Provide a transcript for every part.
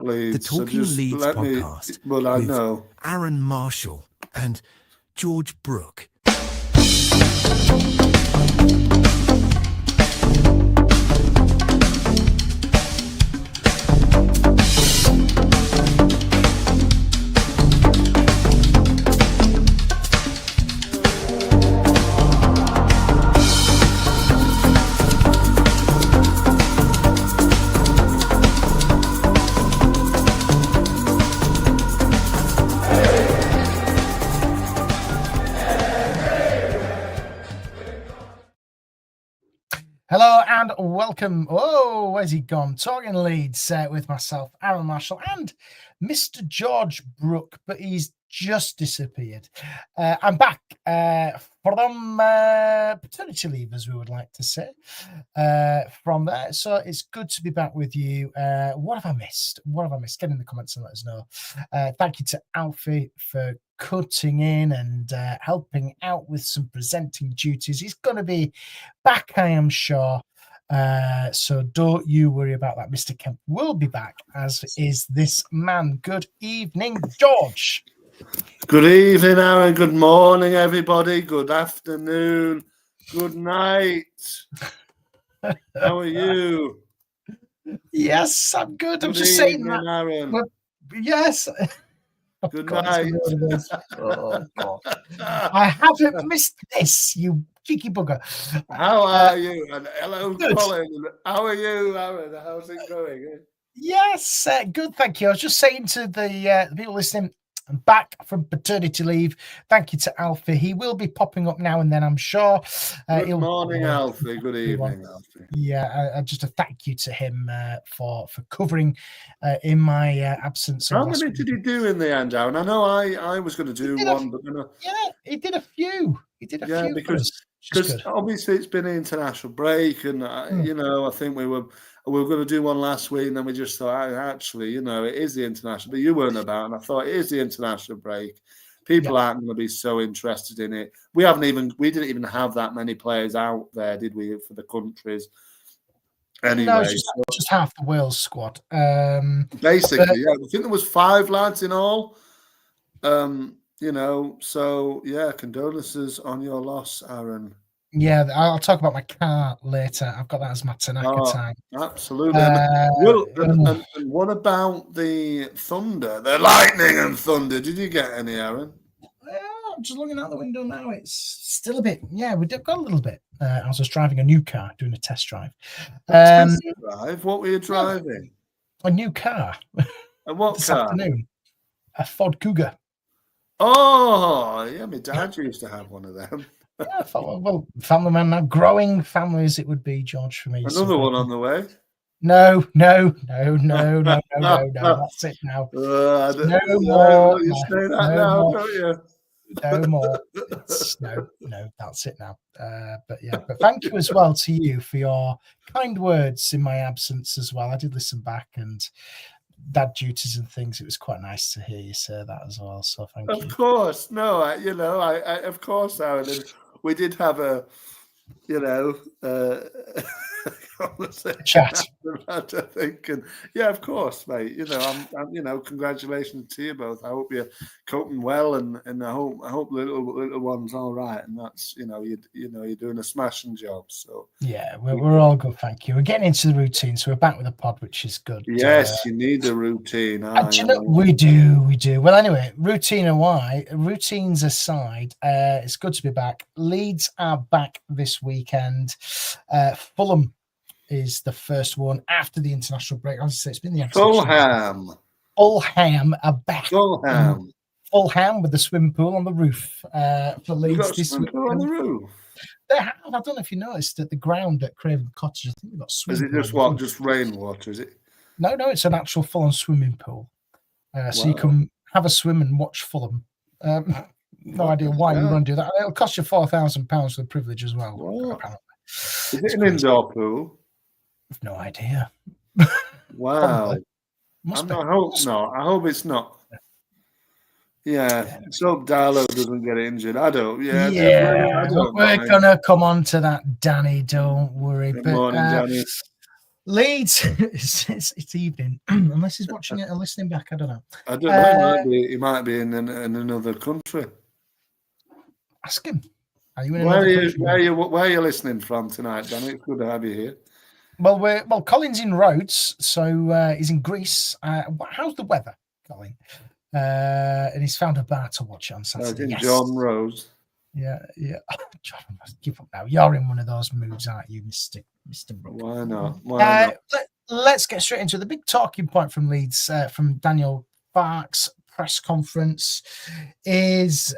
Leeds. The Talking Leeds Podcast with Arron Marshall and George Brooke. Hello and welcome. Oh, where's he gone? Talking Leeds with myself, Arron Marshall, and Mr. George Brooke, but he's just disappeared. I'm back from paternity leave, as we would like to say, from there. So it's good to be back with you. What have I missed? Get in the comments and let us know. Thank you to Alfie for cutting in and helping out with some presenting duties. He's going to be back, I am sure. So don't you worry about that. Mr. Kemp will be back, as is this man. Good evening, George. Good evening, Aaron. Good morning, everybody. Good afternoon. Good night. How are you? Yes, I'm good. I'm just saying that. Aaron. Well, yes. Good night. Oh, God. I haven't missed this, you cheeky bugger. How are you? And hello, good. Colin. How are you, Aaron? How's it going? Yes, good, thank you. I was just saying to the people listening, I'm back from paternity leave. Thank you to Alfie. He will be popping up now and then, I'm sure. Good morning, Alfie. Good evening, Alfie. Yeah, just a thank you to him for covering in my absence. How many did he do in the end, Aaron? I know I was going to do one, but yeah, he did a few. Yeah, because obviously it's been an international break, and you know, I think we were going to do one last week, and then we just thought, actually, you know, it is the international, but you weren't about, and I thought it is the international break. People aren't going to be so interested in it. We didn't even have that many players out there, did we, for the countries? Anyway, no, just half the Wales squad. Basically, yeah. I think there was 5 lads in all. You know, so yeah, condolences on your loss, Aaron. Yeah, I'll talk about my car later. I've got that as my Tanaka time. Absolutely. And what about the thunder, the lightning and thunder? Did you get any, Aaron? I'm just looking out the window now. It's still a bit. Yeah, we got a little bit. I was just driving a new car, doing a test drive. Test drive? What were you driving? A new car. And what this car? Afternoon. A Ford Cougar. Oh, yeah, my dad used to have one of them. Yeah, well, family man now. Growing families, it would be, George, for me. Another one on the way? No. That's it now. No more. You say that now, don't you? No more. No, that's it now. But thank you as well to you for your kind words in my absence as well. I did listen back and dad duties and things. It was quite nice to hear you say that as well. So thank you. Of course, no, I of course, Aaron. We did have a, chat. I think, and yeah, of course, mate. I'm congratulations to you both. I hope you're coping well, and I hope the little one's all right. And that's you're doing a smashing job. So yeah, we're all good, thank you. We're getting into the routine, so we're back with the pod, which is good. Yes, you need a routine. We do. Well, anyway, routines aside, it's good to be back. Leeds are back this weekend. Fulham is the first one after the international break. As I say, it's been the Fulham are back. Fulham with the swimming pool on the roof for Leeds this week. On the roof. They have. I don't know if you noticed at the ground at Craven Cottage. I think they've got swimming. Is it just just rainwater? Is it? No, it's an actual full-on swimming pool. So you can have a swim and watch Fulham. No idea why you want to do that. It'll cost you £4,000 for the privilege as well. Apparently. Is it an indoor pool? I've no idea. Wow. I hope not. I hope it's not. Yeah. So Darlow doesn't get injured. I don't. Yeah. We're going to come on to that, Danny. Don't worry. Good morning, Danny. Leeds, it's evening, unless he's watching it or listening back. I don't know. I don't know. He might be in another country. Ask him. Are you in another country? Where are you listening from tonight, Danny? It's good to have you here. Well, Colin's in Rhodes, so he's in Greece. How's the weather, Colin? And he's found a bar to watch on Saturday. Yes. John Rose. Yeah. John, give up now. You're in one of those moods, aren't you, Mr. Brook? Why not? Let's get straight into the big talking point from Leeds, from Daniel Farke's press conference is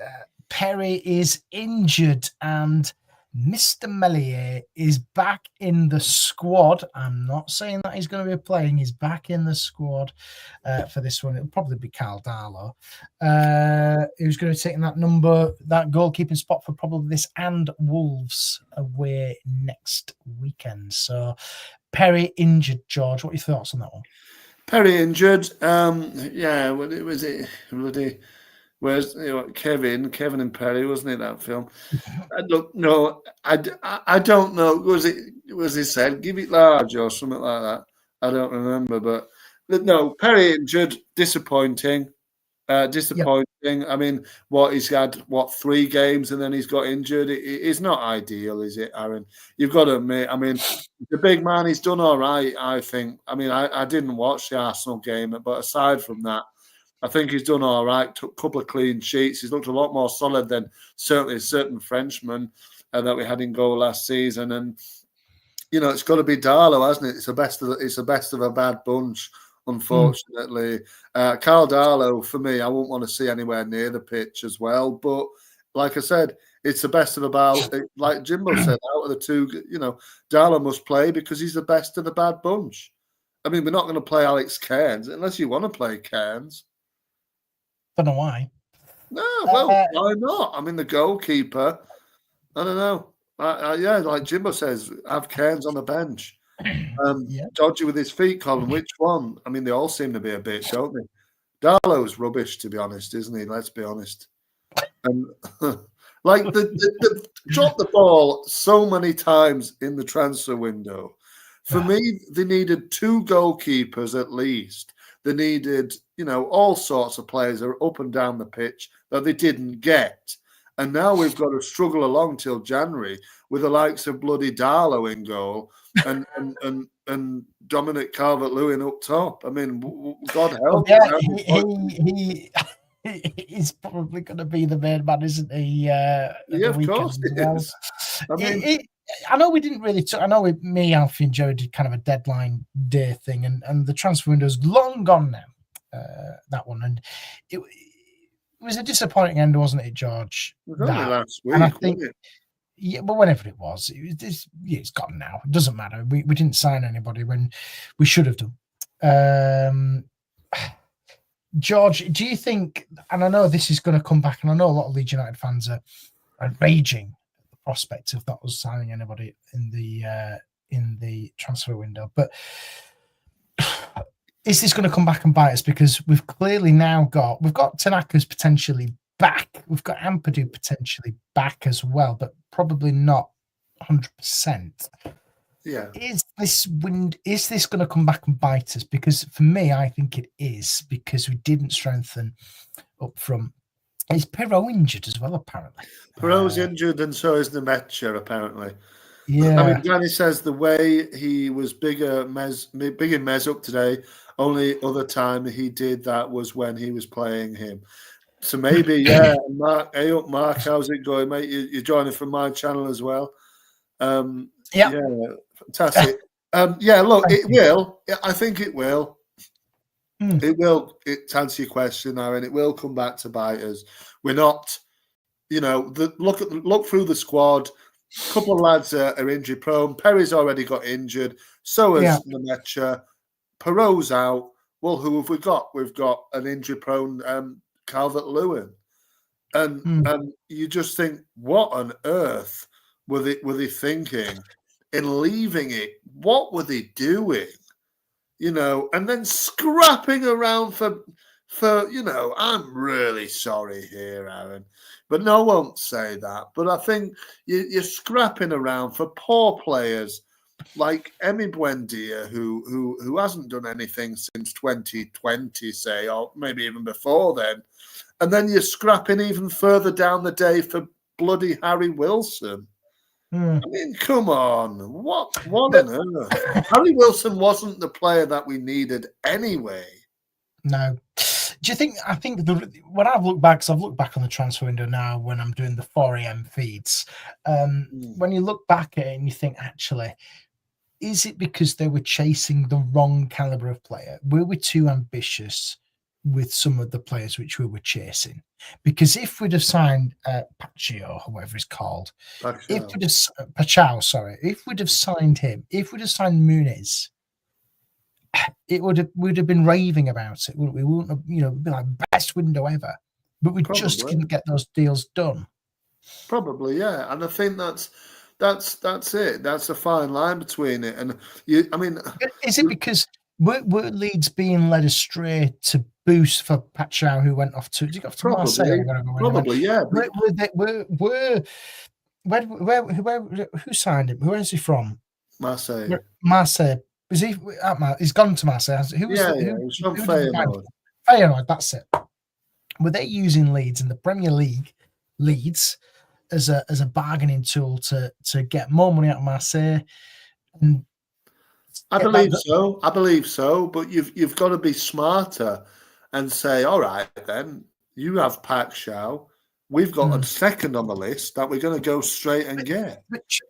Perry is injured and Mr. Meslier is back in the squad. I'm not saying that he's going to be playing. He's back in the squad for this one. It'll probably be Carl Darlow. Who's going to be taking that goalkeeping spot for probably this and Wolves away next weekend. So Perry injured, George. What are your thoughts on that one? Perry injured. Was it bloody... Where's Kevin and Perry, wasn't it, that film? Look, no, I don't know. Was he said give it large or something like that? I don't remember, but no, Perry injured, disappointing. Yep. I mean, he's had 3 games and then he's got injured. It's not ideal, is it, Arron? You've got to admit. I mean, the big man, he's done all right, I think. I mean, I didn't watch the Arsenal game, but aside from that, I think he's done all right. Took a couple of clean sheets. He's looked a lot more solid than certainly a certain Frenchman that we had in goal last season. And it's got to be Darlow, hasn't it? It's the best of a bad bunch, unfortunately. Carl Darlow, for me, I wouldn't want to see anywhere near the pitch as well. But like I said, it's the best of about, like Jimbo said, out of the two. Darlow must play because he's the best of the bad bunch. I mean, we're not going to play Alex Cairns unless you want to play Cairns. Don't know why. No, well, why not? I mean, the goalkeeper, I don't know. Like Jimbo says, have Cairns on the bench. Dodgy with his feet, Colin. Which one? I mean, they all seem to be a bit, don't they? Darlow's rubbish, to be honest, isn't he? Let's be honest. And like the dropped the ball so many times in the transfer window. For me, they needed 2 goalkeepers at least. They needed, all sorts of players are up and down the pitch that they didn't get. And now we've got to struggle along till January with the likes of bloody Darlow in goal and Dominic Calvert-Lewin up top. I mean, God help. He's probably going to be the main man, isn't he? Of course he is. I know we didn't really. I know me, Alfie, and Joe did kind of a deadline day thing, and the transfer window's long gone now. That one, and it was a disappointing end, wasn't it, George? It was only last week, and I think, but whenever it was, it's gone now. It doesn't matter. We didn't sign anybody when we should have done. George, do you think? And I know this is going to come back, and I know a lot of Leeds United fans are raging prospect of not us signing anybody in the transfer window, but is this going to come back and bite us? Because we've clearly now got Tanaka's potentially back, we've got Ampadu potentially back as well, but probably not 100%. Yeah, is this going to come back and bite us? Because for me, I think it is, because we didn't strengthen up front. Is Perrault injured as well, apparently? Perrault's injured, and so is Nemecha, apparently. Yeah. I mean, Danny says the way he was big in Mez up today, only other time he did that was when he was playing him. So maybe, Mark, hey up, Mark, how's it going, mate? You're joining from my channel as well. Yeah, fantastic. Look, it will. I think it will. It will, to answer your question, Aaron, it will come back to bite us. We're not, look through the squad. A couple of lads are injury prone. Perry's already got injured. So has Nemecha. Perrault's out. Well, who have we got? We've got an injury prone Calvert-Lewin. And you just think, what on earth were they thinking in leaving it? What were they doing? And then scrapping around for I'm really sorry here, Aaron, but no one won't say that. But I think you're scrapping around for poor players like Emi Buendia, who hasn't done anything since 2020, say, or maybe even before then, and then you're scrapping even further down the day for bloody Harry Wilson. I mean, come on, what on earth? Harry Wilson wasn't the player that we needed anyway. No. Do you think? I think when I've looked back, because I've looked back on the transfer window now when I'm doing the 4 a.m. feeds. When you look back at it and you think, actually, is it because they were chasing the wrong caliber of player? Were we too ambitious with some of the players which we were chasing? Because if we'd have signed Pacho, or whatever he's called, if we'd have signed him, if we'd have signed Muniz, we'd have been raving about it. We wouldn't have, be like best window ever. But we just didn't get those deals done. Probably, yeah. And I think that's it. That's a fine line between it. And is it because were Leeds being led astray to boost for Pacho, who went off to Marseille? Probably, yeah. Who signed him? Where is he from? Marseille. Is he? He's gone to Marseille. He was from Feyenoord. Feyenoord, that's it. Were they using Leeds in the Premier League? Leeds as a bargaining tool to get more money out of Marseille. And I believe so. But you've got to be smarter and say, all right, then you have Pacho. We've got a second on the list that we're going to go straight and get.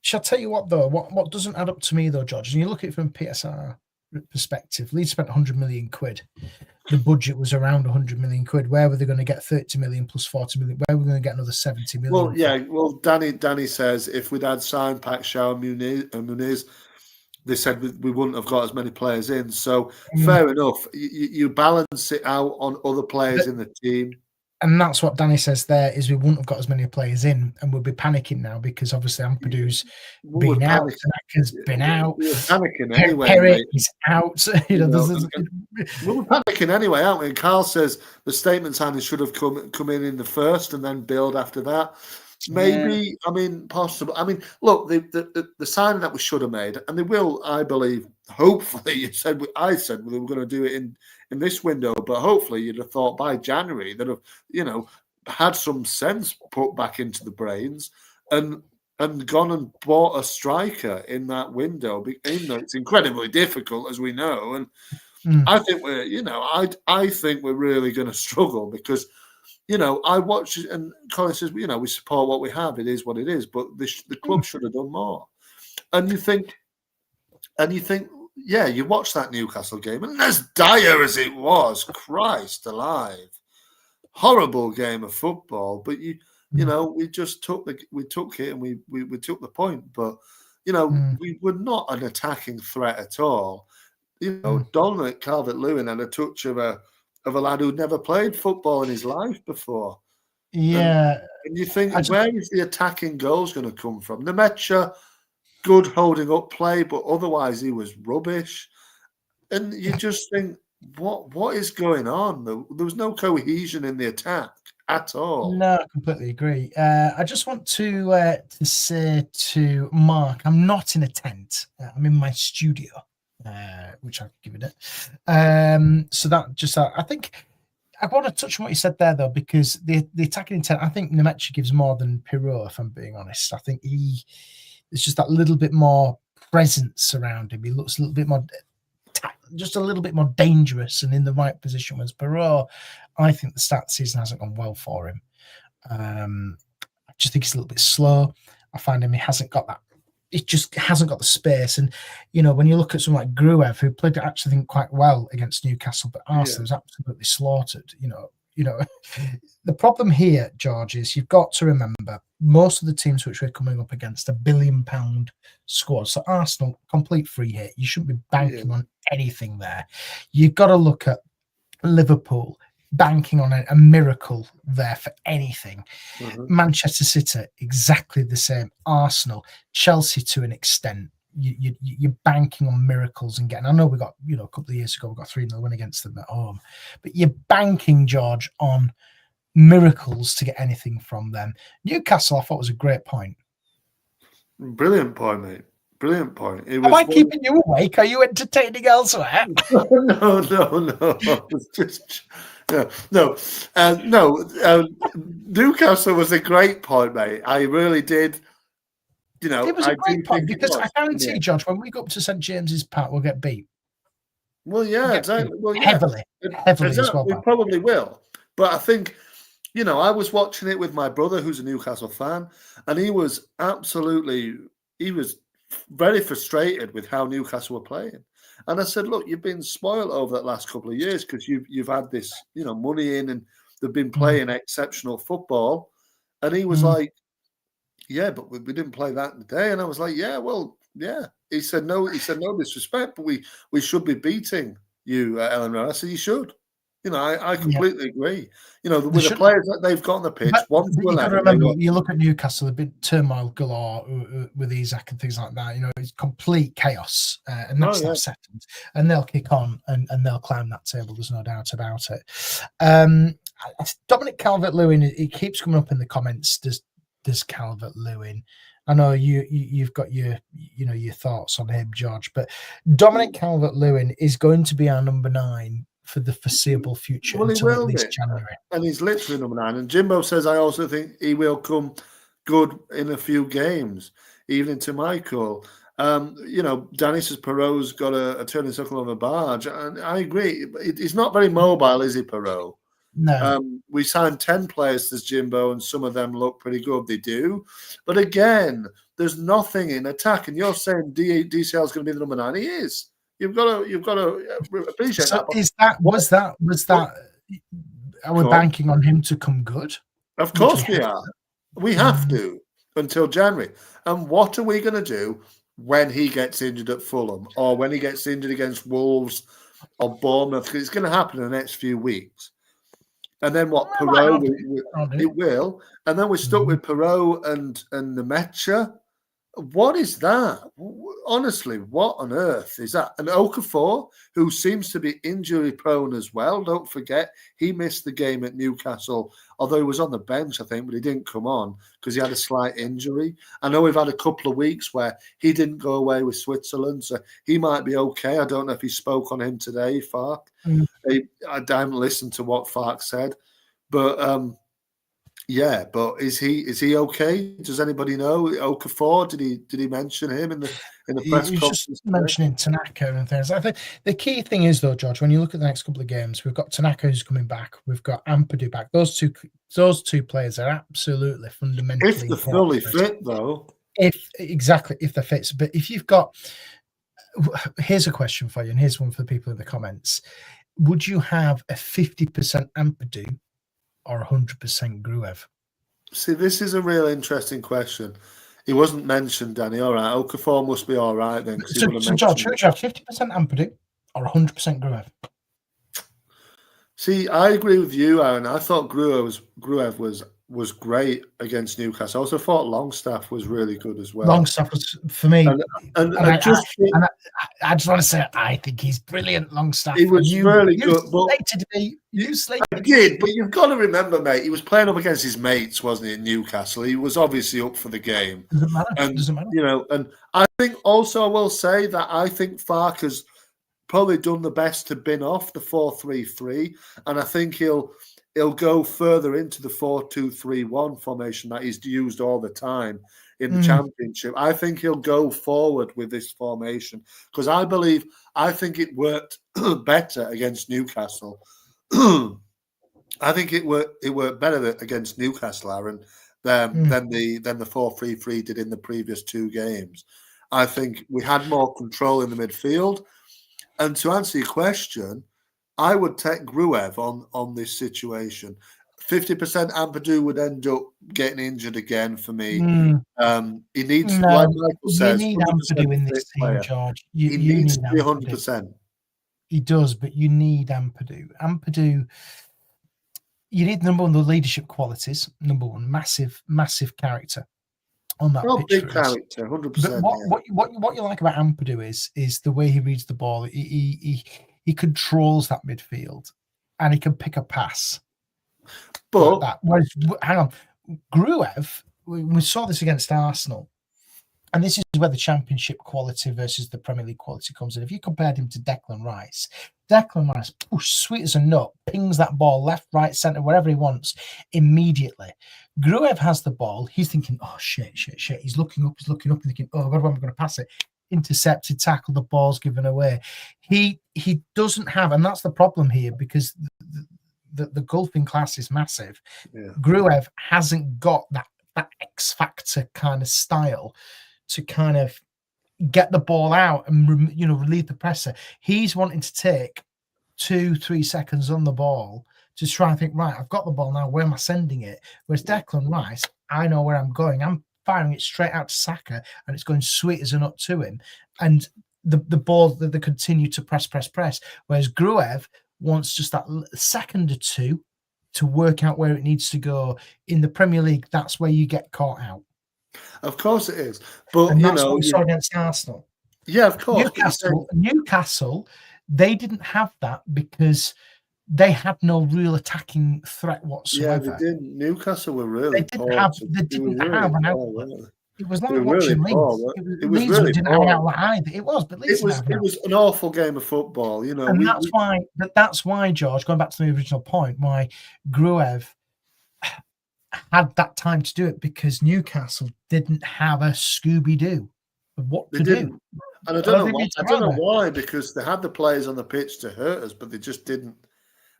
Shall I tell you what, though? What doesn't add up to me, though, George, and you look at it from PSR perspective, Leeds spent 100 million quid. The budget was around 100 million quid. Where were they going to get 30 million plus 40 million? Where were we going to get another 70 million? Well, yeah. Well, Danny says if we'd had signed Pacho and Muniz, they said we wouldn't have got as many players in. So fair enough. You balance it out on other players in the team. And that's what Danny says there, is we wouldn't have got as many players in, and we'll be panicking now because obviously Ampadu's been out, Tanaka's been out, we're panicking anyway. Perry is out. We were panicking anyway, aren't we? And Carl says the statement signing should have come in the first and then build after that. Maybe, possible. Look, the signing that we should have made, and they will, I believe, hopefully, I said we were going to do it in this window, but hopefully you'd have thought by January that have, had some sense put back into the brains and gone and bought a striker in that window, even though it's incredibly difficult, as we know. And I think I think we're really going to struggle because, I watch it and Colin says, we support what we have. It is what it is, but the club should have done more. And you think, yeah, you watch that Newcastle game, and as dire as it was, Christ alive, horrible game of football. But we just took it and we took the point. But we were not an attacking threat at all. Dominic Calvert-Lewin had a touch of a lad who'd never played football in his life before. Yeah, and you think, where is the attacking goals going to come from? Nemecha, good holding up play, but otherwise he was rubbish. And you just think, what is going on? There was no cohesion in the attack at all. No, I completely agree. I just want to say to Mark, I'm not in a tent. I'm in my studio, which I've given it. So that just, I think I want to touch on what you said there, though, because the attacking intent, I think Nemecha gives more than Pirot, if I'm being honest. I think there's just that little bit more presence around him. He looks a little bit more, just a little bit more dangerous and in the right position. Whereas Pirot, I think the start of the season hasn't gone well for him. I just think he's a little bit slow. I find him, he just hasn't got the space. And, when you look at someone like Gruev, who played actually, I think, quite well against Newcastle, but Arsenal was absolutely slaughtered, The problem here, George, is you've got to remember most of the teams which we're coming up against are £1 billion squads. So Arsenal, complete free hit. You shouldn't be banking on anything there. You've got to look at Liverpool banking on a miracle there for anything. Manchester City, exactly the same. Arsenal, Chelsea to an extent. You're banking on miracles and getting. I know we got, a couple of years ago, we got 3-0 win against them at home, but you're banking, George, on miracles to get anything from them. Newcastle, I thought, was a great point. Brilliant point, mate. Brilliant point. Am I keeping you awake? Are you entertaining elsewhere? No. It's just no. Newcastle was a great point, mate. I really did. It was a great point because I guarantee, George, when we go up to St James's Park, we'll get beat. Well, yeah, exactly. Well, yeah. Heavily exactly. as well. We probably will. But I think, I was watching it with my brother, who's a Newcastle fan, and he was very frustrated with how Newcastle were playing. And I said, look, you've been spoiled over that last couple of years because you've had this, money in and they've been playing exceptional football. And he was like, yeah, but we didn't play that today. And I was like, yeah, well, yeah. He said, no disrespect, but we should be beating you, Ellen. I said, you should. I completely agree. With the players that they've got on the pitch, but you got to remember, you look at Newcastle, they've been turmoil galore with Isaac and things like that. It's complete chaos, and that's not settled. And they'll kick on and they'll climb that table. There's no doubt about it. Dominic Calvert-Lewin, he keeps coming up in the comments. Does Calvert-Lewin? I know you've got your thoughts on him, George, but Dominic Calvert-Lewin is going to be our number 9 for the foreseeable future until at least January. And he's literally number 9. And Jimbo says, I also think he will come good in a few games, even to Michael. Danny says Perot's got a turning circle of a barge. And I agree. He's not very mobile, is he, Perot? No. We signed 10 players, says Jimbo, and some of them look pretty good. They do. But again, there's nothing in attack. And you're saying DCL is going to be the number 9. He is. You've got to appreciate that. Was that? Are we banking on him to come good? Of course we are. We have to until January. And what are we going to do when he gets injured at Fulham or when he gets injured against Wolves or Bournemouth? Because it's going to happen in the next few weeks. And then what? Perot, it will. And then we're stuck with Perot and Nemecha. What is that? Honestly, what on earth is that? And Okafor, who seems to be injury prone as well. Don't forget, he missed the game at Newcastle, although he was on the bench, I think, but he didn't come on because he had a slight injury. I know we've had a couple of weeks where he didn't go away with Switzerland, so he might be okay. I don't know if he spoke on him today, Fark. I haven't listened to what Fark said, but yeah, but is he okay? Does anybody know Okafor? Did he mention him in the press conference? Just mentioning Tanaka and things. I think the key thing is though, George, when you look at the next couple of games, we've got Tanaka who's coming back, we've got Ampadu back. Those two players are absolutely fundamentally if they're fully fit, though. If they're fit. But if you've got, here's a question for you, and here's one for the people in the comments: would you have a 50% Ampadu or 100% Gruev? See, this is a real interesting question. He wasn't mentioned, Danny. All right, Okafor must be all right then. So George, would you have 50% Ampadu or 100% Gruev? See, I agree with you, Aaron. I thought Gruev was great against Newcastle. I also thought Longstaff was really good as well. Longstaff was, for me, I just want to say, I think he's brilliant, Longstaff. He was really good. I did, but you've got to remember, mate, he was playing up against his mates, wasn't he, in Newcastle? He was obviously up for the game. Doesn't matter. And I think also I will say that I think Fark has probably done the best to bin off the 4-3-3, and I think he'll go further into the 4-2-3-1 formation that he's used all the time in the Championship. I think he'll go forward with this formation because I think it worked better against Newcastle. I think it worked better against Newcastle, Aaron, than the 4-3-3 did in the previous 2 games. I think we had more control in the midfield. And to answer your question, I would take Gruev on this situation. 50% Ampadu would end up getting injured again for me. He needs, like Michael says, you need Ampadu in this team, George. He needs to be 100%. He does, but you need Ampadu. Ampadu, you need number one, the leadership qualities. Number one, massive character on that pitch. Big character, 100%. But what you like about Ampadu is the way he reads the ball. He controls that midfield, and he can pick a pass. But like that. Whereas, hang on, Gruev, we saw this against Arsenal. And this is where the Championship quality versus the Premier League quality comes in. If you compared him to Declan Rice, sweet as a nut, pings that ball left, right, centre, wherever he wants immediately. Gruev has the ball. He's thinking, oh, shit. He's looking up, thinking, oh, God, where am I going to pass it? Intercepted, tackle, the ball's given away. He doesn't have, and that's the problem here, because the gulfing class is massive. Yeah. Gruev hasn't got that X factor kind of style to kind of get the ball out and relieve the pressure. He's wanting to take 2-3 seconds on the ball to try and think, right, I've got the ball now, where am I sending it? Whereas Declan Rice, I know where I'm going. I'm firing it straight out to Saka, and it's going sweet as a nut to him. And the ball, they continue to press. Whereas Gruev wants just that second or two to work out where it needs to go. In the Premier League, that's where you get caught out. Of course it is. But, and that's what we saw against Arsenal. Yeah, of course. Newcastle, they didn't have that because they had no real attacking threat whatsoever. Yeah, they didn't. Newcastle were really poor. They didn't have an outlet. It was like watching Leeds. It was Leeds really didn't have an outlet either. It was, but Leeds it was an awful game of football, And that's why, George, going back to the original point, why Gruev had that time to do it, because Newcastle didn't have a Scooby-Doo of what to do. And I don't know why, because they had the players on the pitch to hurt us, but they just didn't.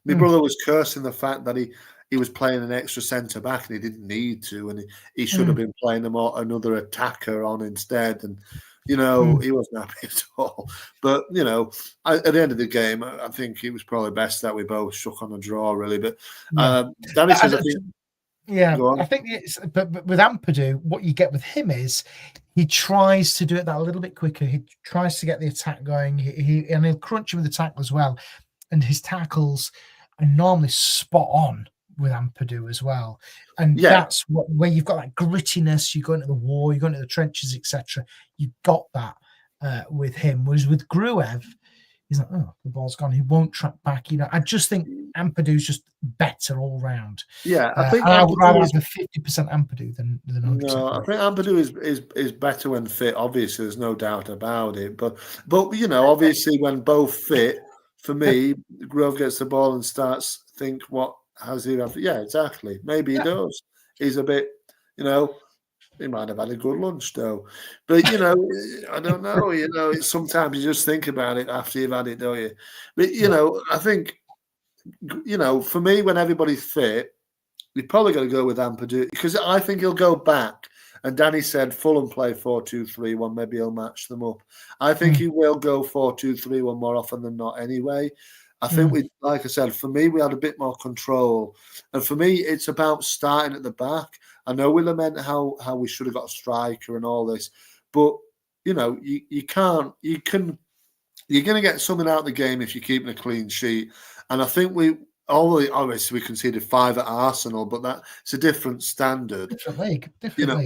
My brother was cursing the fact that he was playing an extra centre-back and he didn't need to, and he should have been playing another attacker on instead, and he wasn't happy at all. But, at the end of the game, I think it was probably best that we both shook on a draw, really. But Danny says, I think... Yeah, I think but with Ampadu, what you get with him is he tries to do it that a little bit quicker. He tries to get the attack going. And he'll crunch him with the tackle as well. And his tackles are normally spot on with Ampadu as well. And that's where you've got that grittiness. You go into the war, you go into the trenches, etc. You've got that with him. Whereas with Gruev, he's like, oh, the ball's gone. He won't track back. I just think Ampadu's just better all round. Yeah, I think I would rather have a 50% Ampadu than 100%. No, I think Ampadu is better when fit. Obviously, there's no doubt about it. But obviously, when both fit, for me, Grove gets the ball and starts think, what has he have? Yeah, exactly. Maybe he does. He's a bit, he might have had a good lunch though. But I don't know. Sometimes you just think about it after you've had it, don't you? But I think, for me, when everybody's fit, you're probably going to go with Ampadu, because I think he'll go back. And Danny said Fulham play 4-2-3-1. Maybe he'll match them up. I think he will go 4-2-3-1 more often than not anyway. I think like I said, for me, we had a bit more control. And for me, it's about starting at the back. I know we lament how we should have got a striker and all this, but you're going to get something out of the game if you're keeping a clean sheet. And I think obviously we conceded 5 at Arsenal, but that's a different standard. Different league.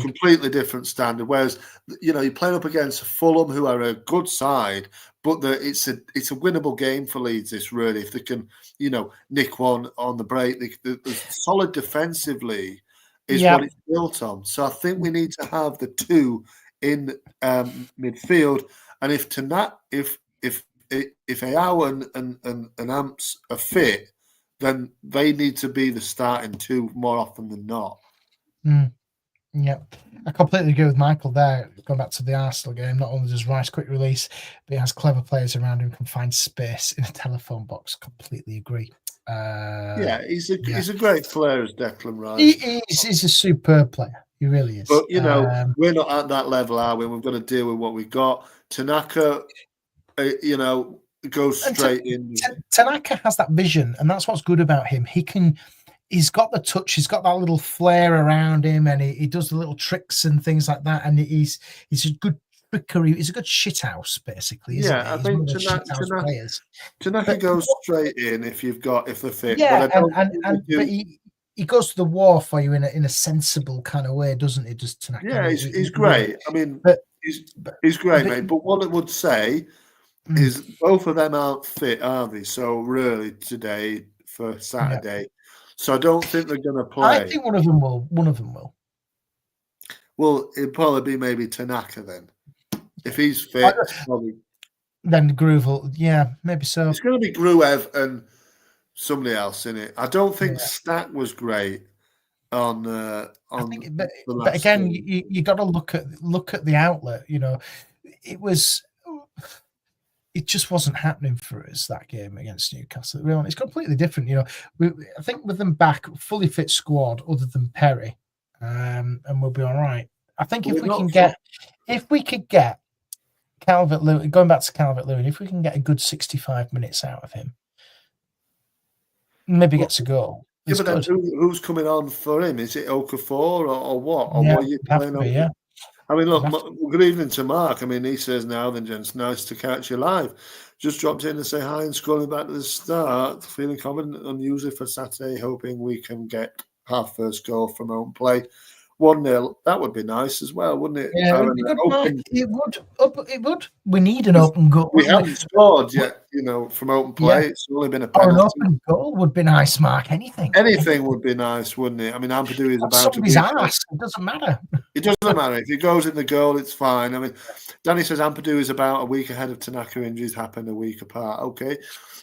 Completely different standard. Whereas, you're playing up against Fulham, who are a good side, but it's a winnable game for Leeds, this really. If they can, nick one on the break, the solid defensively is what it's built on. So I think we need to have the two in midfield. And if Ayao and Amps are fit, then they need to be the starting two more often than not. Yeah, I completely agree with Michael there. Going back to the Arsenal game, not only does Rice quick release, but he has clever players around him who can find space in a telephone box. Completely agree. He's a great player, as Declan Rice. He's a superb player. He really is. But, we're not at that level, are we? We've got to deal with what we've got. Tanaka, goes straight in. Tanaka has that vision, and that's what's good about him. He's got the touch, he's got that little flair around him, and he does the little tricks and things like that. And he's a good trickery. He's a good shithouse, basically. Isn't he? I think Tanaka goes straight in if they're fit. Yeah, but he goes to the war for you in a sensible kind of way, doesn't he? Just Tanaka. Yeah, he's great. I mean, he's great, mate. But what I would say is both of them aren't fit, are they? So really today for Saturday. So I don't think they're going to play. I think one of them will. Well, it'd probably be maybe Tanaka then. If he's fit, probably. Then Groove maybe so. It's going to be Gruev and somebody else in it. I don't think Stack was great on I think, but again, you got to look at the outlet. It just wasn't happening for us, that game against Newcastle. It's completely different. I think with them back, fully fit squad other than Perry, and we'll be all right. I think if we could get Calvert-Lewin, going back to Calvert-Lewin, if we can get a good 65 minutes out of him, maybe gets a goal. Yeah, but then who's coming on for him? Is it Okafor or what? Or what are you playing on? Yeah. I mean, look, good evening to Mark. I mean, he says now then, gents, nice to catch you live. Just dropped in to say hi and scrolling back to the start. Feeling confident, unusually for Saturday, hoping we can get our first goal from home play. 1-0. That would be nice as well, wouldn't it? Yeah, it would. We need an open goal. We haven't scored yet, from open play. Yeah. It's only been a penalty. Or an open goal would be nice, Mark. Anything would be nice, wouldn't it? I mean, Ampadu is about to be. His ass. It doesn't matter. It doesn't matter. If it goes in the goal, it's fine. I mean, Danny says Ampadu is about a week ahead of Tanaka. Injuries happen a week apart. Okay.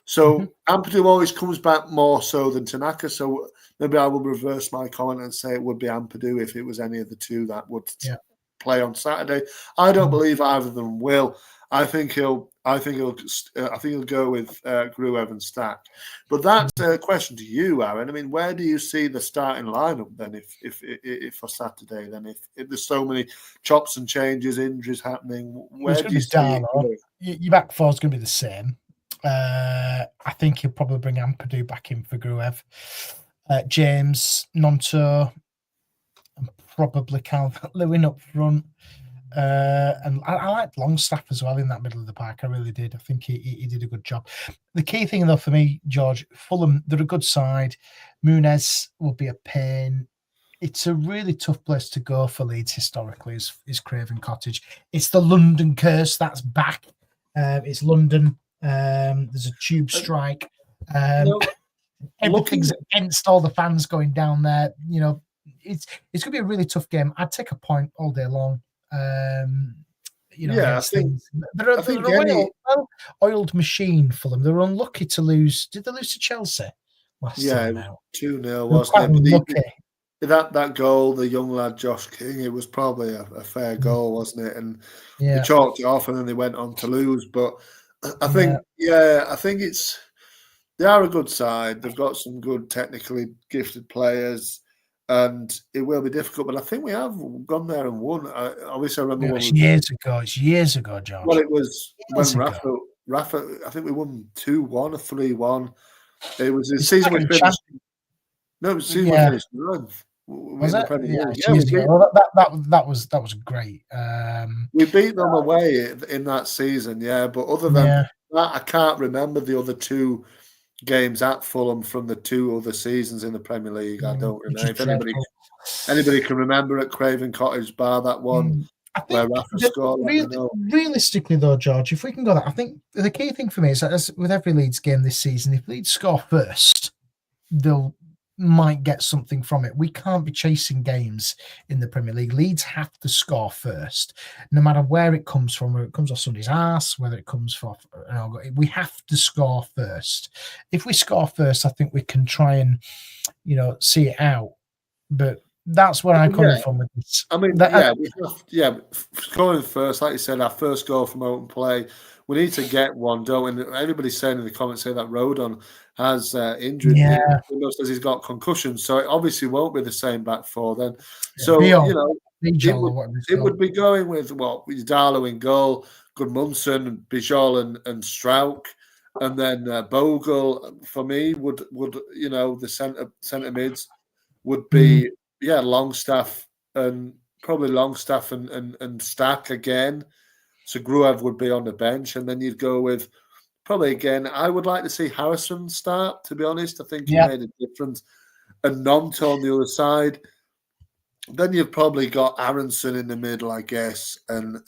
So Ampadu always comes back more so than Tanaka. So maybe I will reverse my comment and say it would be Ampadu if it was any of the two that would play on Saturday. I don't believe either of them will. I think he'll go with Gruev and Stack. But that's a question to you, Arron. I mean, where do you see the starting lineup then? If for Saturday, then if there's so many chops and changes, injuries happening, where do you see it? Your back four is going to be the same. I think he'll probably bring Ampadu back in for Gruev. James, Nonto, and probably Calvert-Lewin up front. And I liked Longstaff as well in that middle of the park. I really did. I think he did a good job. The key thing, though, for me, George, Fulham, they're a good side. Muniz will be a pain. It's a really tough place to go for Leeds historically, is Craven Cottage. It's the London curse that's back. It's London. There's a tube strike. Everything's against all the fans going down there. It's going to be a really tough game. I'd take a point all day long. I think they're a well-oiled machine for them. They were unlucky to lose. Did they lose to Chelsea last time out? 2-0, wasn't it? That goal, the young lad Josh King, it was probably a fair goal, wasn't it? And they chalked it off, and then they went on to lose. But I think, I think they are a good side. They've got some good technically gifted players. And it will be difficult, but I think we have gone there and won. Obviously, I remember It's years ago, John. Well, it was when Rafa. I think we won 2-1 or 3-1. It was the season we finished. No, it was the season we finished 9th. Was it? That was great. We beat them away in that season, but other than that, I can't remember the other two games at Fulham from the two other seasons in the Premier League. I don't remember. If anybody can remember at Craven Cottage, bar that one where Rafa scored. Realistically, though, George, if we can go that, I think the key thing for me is that, as with every Leeds game this season, if Leeds score first, they'll might get something from it. We can't be chasing games in the Premier League. Leeds have to score first, no matter where it comes from, whether it comes off somebody's ass, whether it comes from, we have to score first. If we score first, I think we can try and, see it out. But that's where I'm coming from with this. I mean, scoring first, like you said, our first goal from open play. We need to get one, don't we? Everybody's saying in the comments here that Rodon has injured. Yeah. He says he's got concussion, so it obviously won't be the same back four then. So, it would be going with Darlow in goal, Gudmundsson, Bijol and Strauch, and then Bogle, for me, would the centre mids would be, Longstaff and probably Longstaff and Stack again. So Gruev would be on the bench, and then you'd go with probably again. I would like to see Harrison start. To be honest, I think he made a difference, and Nonto on the other side. Then you've probably got Aronson in the middle, I guess, and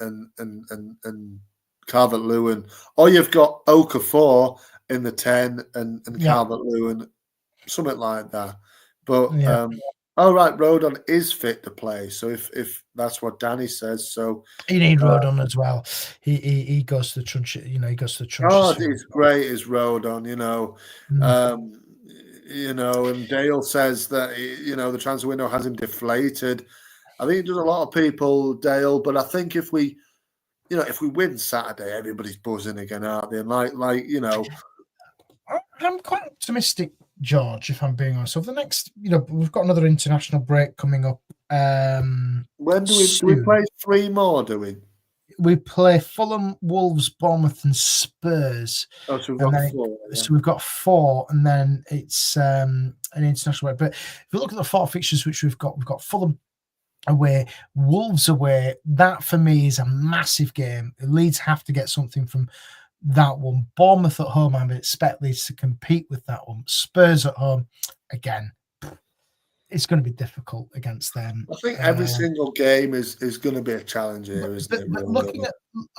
Calvert-Lewin, or you've got Okafor in the 10 and Calvert-Lewin, something like that. But Oh, right. Rodon is fit to play. So if that's what Danny says, so you need Rodon as well. He goes to the truncheon. He goes to the truncheon. Oh, it's great as Rodon. And Dale says that the transfer window has him deflated. I think it does a lot of people, Dale. But I think if we win Saturday, everybody's buzzing again, aren't they? And I'm quite optimistic, George, if I'm being honest. So the next, we've got another international break coming up. When do we play 3 more, do we? We play Fulham, Wolves, Bournemouth, and Spurs. Oh, so we've got 4. Yeah. So we've got 4, and then it's an international break. But if you look at the 4 fixtures which we've got Fulham away, Wolves away. That for me is a massive game. Leeds have to get something from that one. Bournemouth at home, I would expect Leeds to compete with that one. Spurs at home, again, it's going to be difficult against them. I think every single game is going to be a challenge here, isn't it?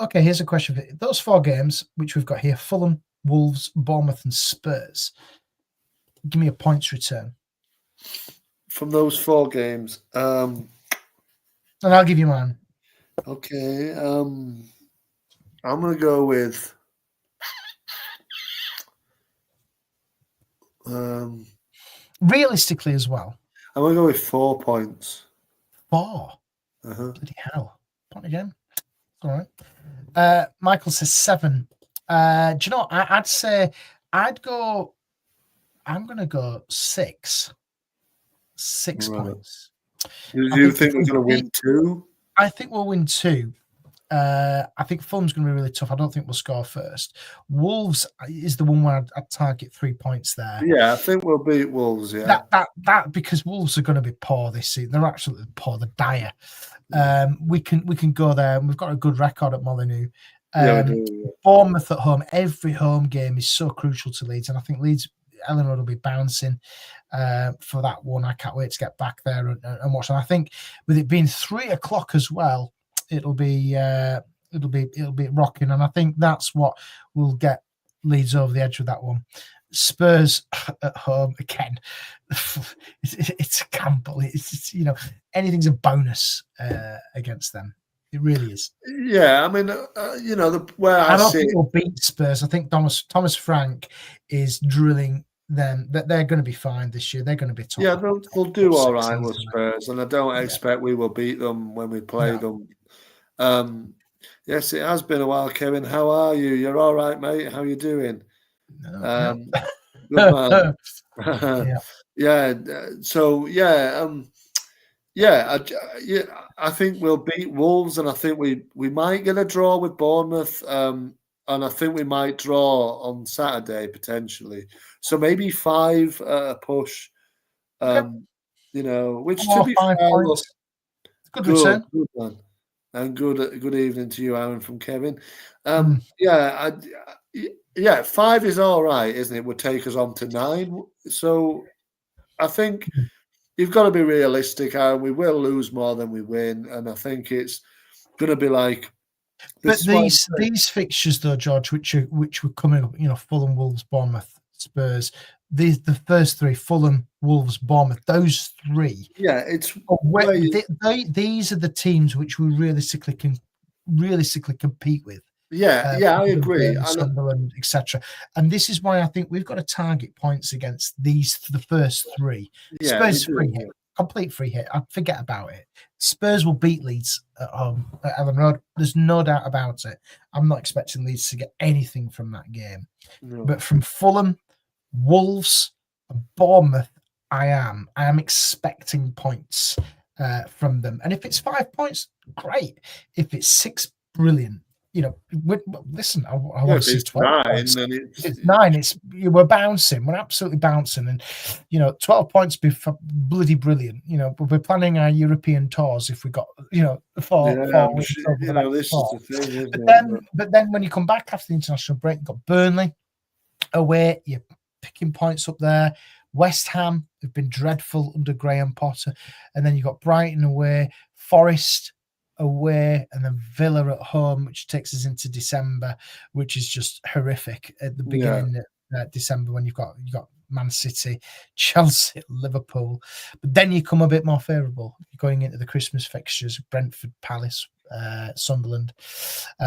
Okay, here's a question for you. Those 4 games which we've got here: Fulham, Wolves, Bournemouth, and Spurs. Give me a points return from those 4 games. And I'll give you mine. Okay. I'm going to go with realistically as well. I'm going to go with 4 points. 4? Uh-huh. Bloody hell. Point again. All right. Michael says 7. Do you know, I'd say I'm going to go 6. 6 points. Do you think we're going to win 2? I think we'll win 2. I think Fulham's going to be really tough. I don't think we'll score first. Wolves is the one where I'd target 3 points there. Yeah, I think we'll beat Wolves. Yeah, that because Wolves are going to be poor this season. They're absolutely poor. They're dire. We can go there. We've got a good record at Molineux. Yeah, we do. Yeah. Bournemouth at home. Every home game is so crucial to Leeds, and I think Ellen Road will be bouncing for that one. I can't wait to get back there and watch. And I think with it being 3:00 as well, it'll be rocking, and I think that's what will get Leeds over the edge with that one. Spurs at home again. It's a gamble. It's anything's a bonus against them. It really is. Yeah, I mean, where I don't see think we'll beat Spurs. I think Thomas Frank is drilling them that they're going to be fine this year. They're going to be top. Yeah, they'll do all right with Spurs, and I don't expect we will beat them when we play them. Yes, it has been a while, Kevin. How are you? You're all right, mate? How are you doing? Good man. I think we'll beat Wolves, and I think we might get a draw with Bournemouth, and I think we might draw on Saturday potentially. So maybe 5 push. Which to be fair, good return. Good man. And good evening to you, Aaron, from Kevin. 5 is all right, isn't it? Would take us on to 9. So I think you've got to be realistic, Aaron. We will lose more than we win, and I think it's going to be like. But these fixtures, though, George, which were coming up, Fulham, Wolves, Bournemouth, Spurs. The first 3, Fulham, Wolves, Bournemouth, those 3. Yeah, it's these are the teams which we realistically can compete with. Yeah, I agree. Sunderland, etc. And this is why I think we've got to target points against the first 3. Yeah, Spurs free hit, complete free hit. I forget about it. Spurs will beat Leeds at home at Ellen Road. There's no doubt about it. I'm not expecting Leeds to get anything from that game, but from Fulham, Wolves, and Bournemouth, I am expecting points from them. And if it's 5 points, great. If it's 6, brilliant. Listen, I want to see 12 points. It's 9. We're bouncing. We're absolutely bouncing. And, 12 points be bloody brilliant. We're planning our European tours if we got, 4 weeks over the next 4. This is the thing, but then when you come back after the international break, you've got Burnley away. You're picking points up there. West Ham have been dreadful under Graham Potter. And then you've got Brighton away, Forest away, and then Villa at home, which takes us into December, which is just horrific at the beginning of December when you've got Man City, Chelsea, Liverpool. But then you come a bit more favourable. You're going into the Christmas fixtures, Brentford, Palace, Sunderland.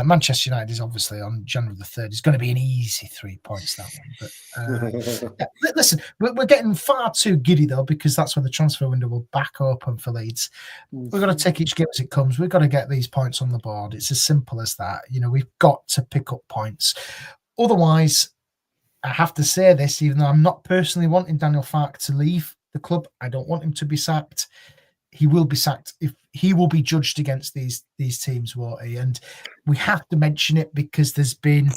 Manchester United is obviously on January the 3rd. It's going to be an easy 3 points, that one. But listen, we're getting far too giddy, though, because that's when the transfer window will back open for Leeds. We've got to take each game as it comes. We've got to get these points on the board. It's as simple as that. We've got to pick up points. Otherwise, I have to say this, even though I'm not personally wanting Daniel Farke to leave the club. I don't want him to be sacked. He will be sacked if he will be judged against these teams, won't he? And we have to mention it because there's been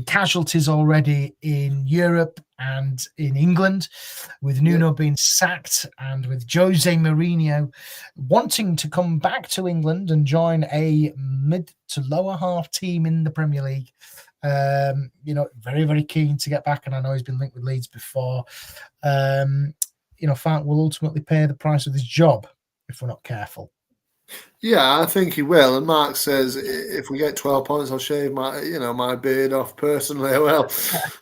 casualties already in Europe and in England, with Nuno being sacked and with Jose Mourinho wanting to come back to England and join a mid to lower half team in the Premier League. Very, very keen to get back, and I know he's been linked with Leeds before. Farke will ultimately pay the price of his job if we're not careful. Yeah, I think he will. And Mark says, if we get 12 points, I'll shave my beard off personally. Well,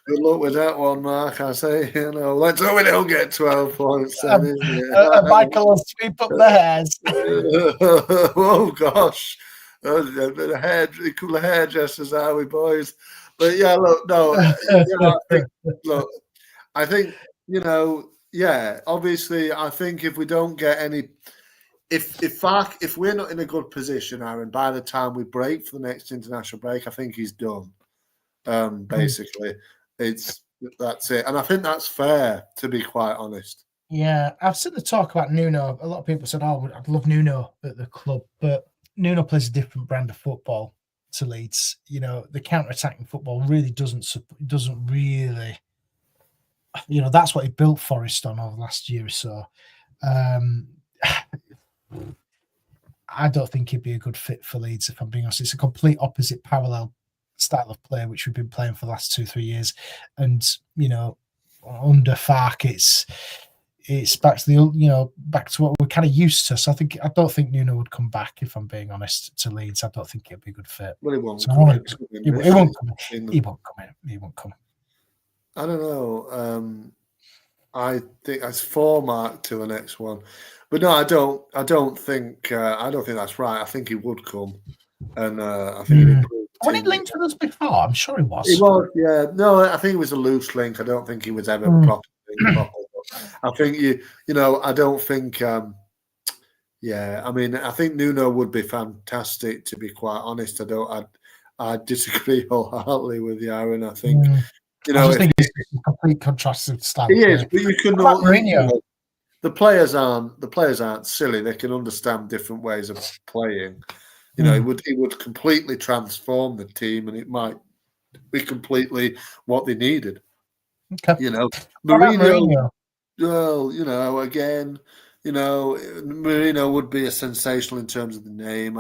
good luck with that one, Mark. I say, let's hope we don't get 12 points. Michael will sweep up the hairs. Oh, gosh. A bit of couple of hairdressers, are we, boys? But yeah, look, no. I think, obviously, I think if we don't get any, if we're not in a good position, Arron, by the time we break for the next international break, I think he's done. Basically, that's it, and I think that's fair, to be quite honest. Yeah, I've seen the talk about Nuno. A lot of people said, "Oh, I'd love Nuno at the club," but Nuno plays a different brand of football to Leeds. The counter-attacking football really doesn't really. That's what he built Forest on over the last year or so. I don't think he'd be a good fit for Leeds, if I'm being honest. It's a complete opposite parallel style of play, which we've been playing for the last 2-3 years. And, under Farke, it's back to back to what we're kind of used to. So I don't think Nuno would come back, if I'm being honest, to Leeds. I don't think it'd be a good fit. Well, he won't. He won't come. He won't come. I don't know. I think that's 4 Mark to the next one, but no, I don't think that's right. I think he would come, and I think he'd when he linked with us before, I'm sure he was. He was, yeah. No, I think it was a loose link. I don't think he was ever properly. I think I don't think. I mean, I think Nuno would be fantastic. To be quite honest, I disagree wholeheartedly with you, Arron. I think. I just think it's a complete contrasted style. He is, but you can the players aren't silly. They can understand different ways of playing. He would completely transform the team, and it might be completely what they needed. Okay. Mourinho. Well, again, Mourinho would be a sensational in terms of the name.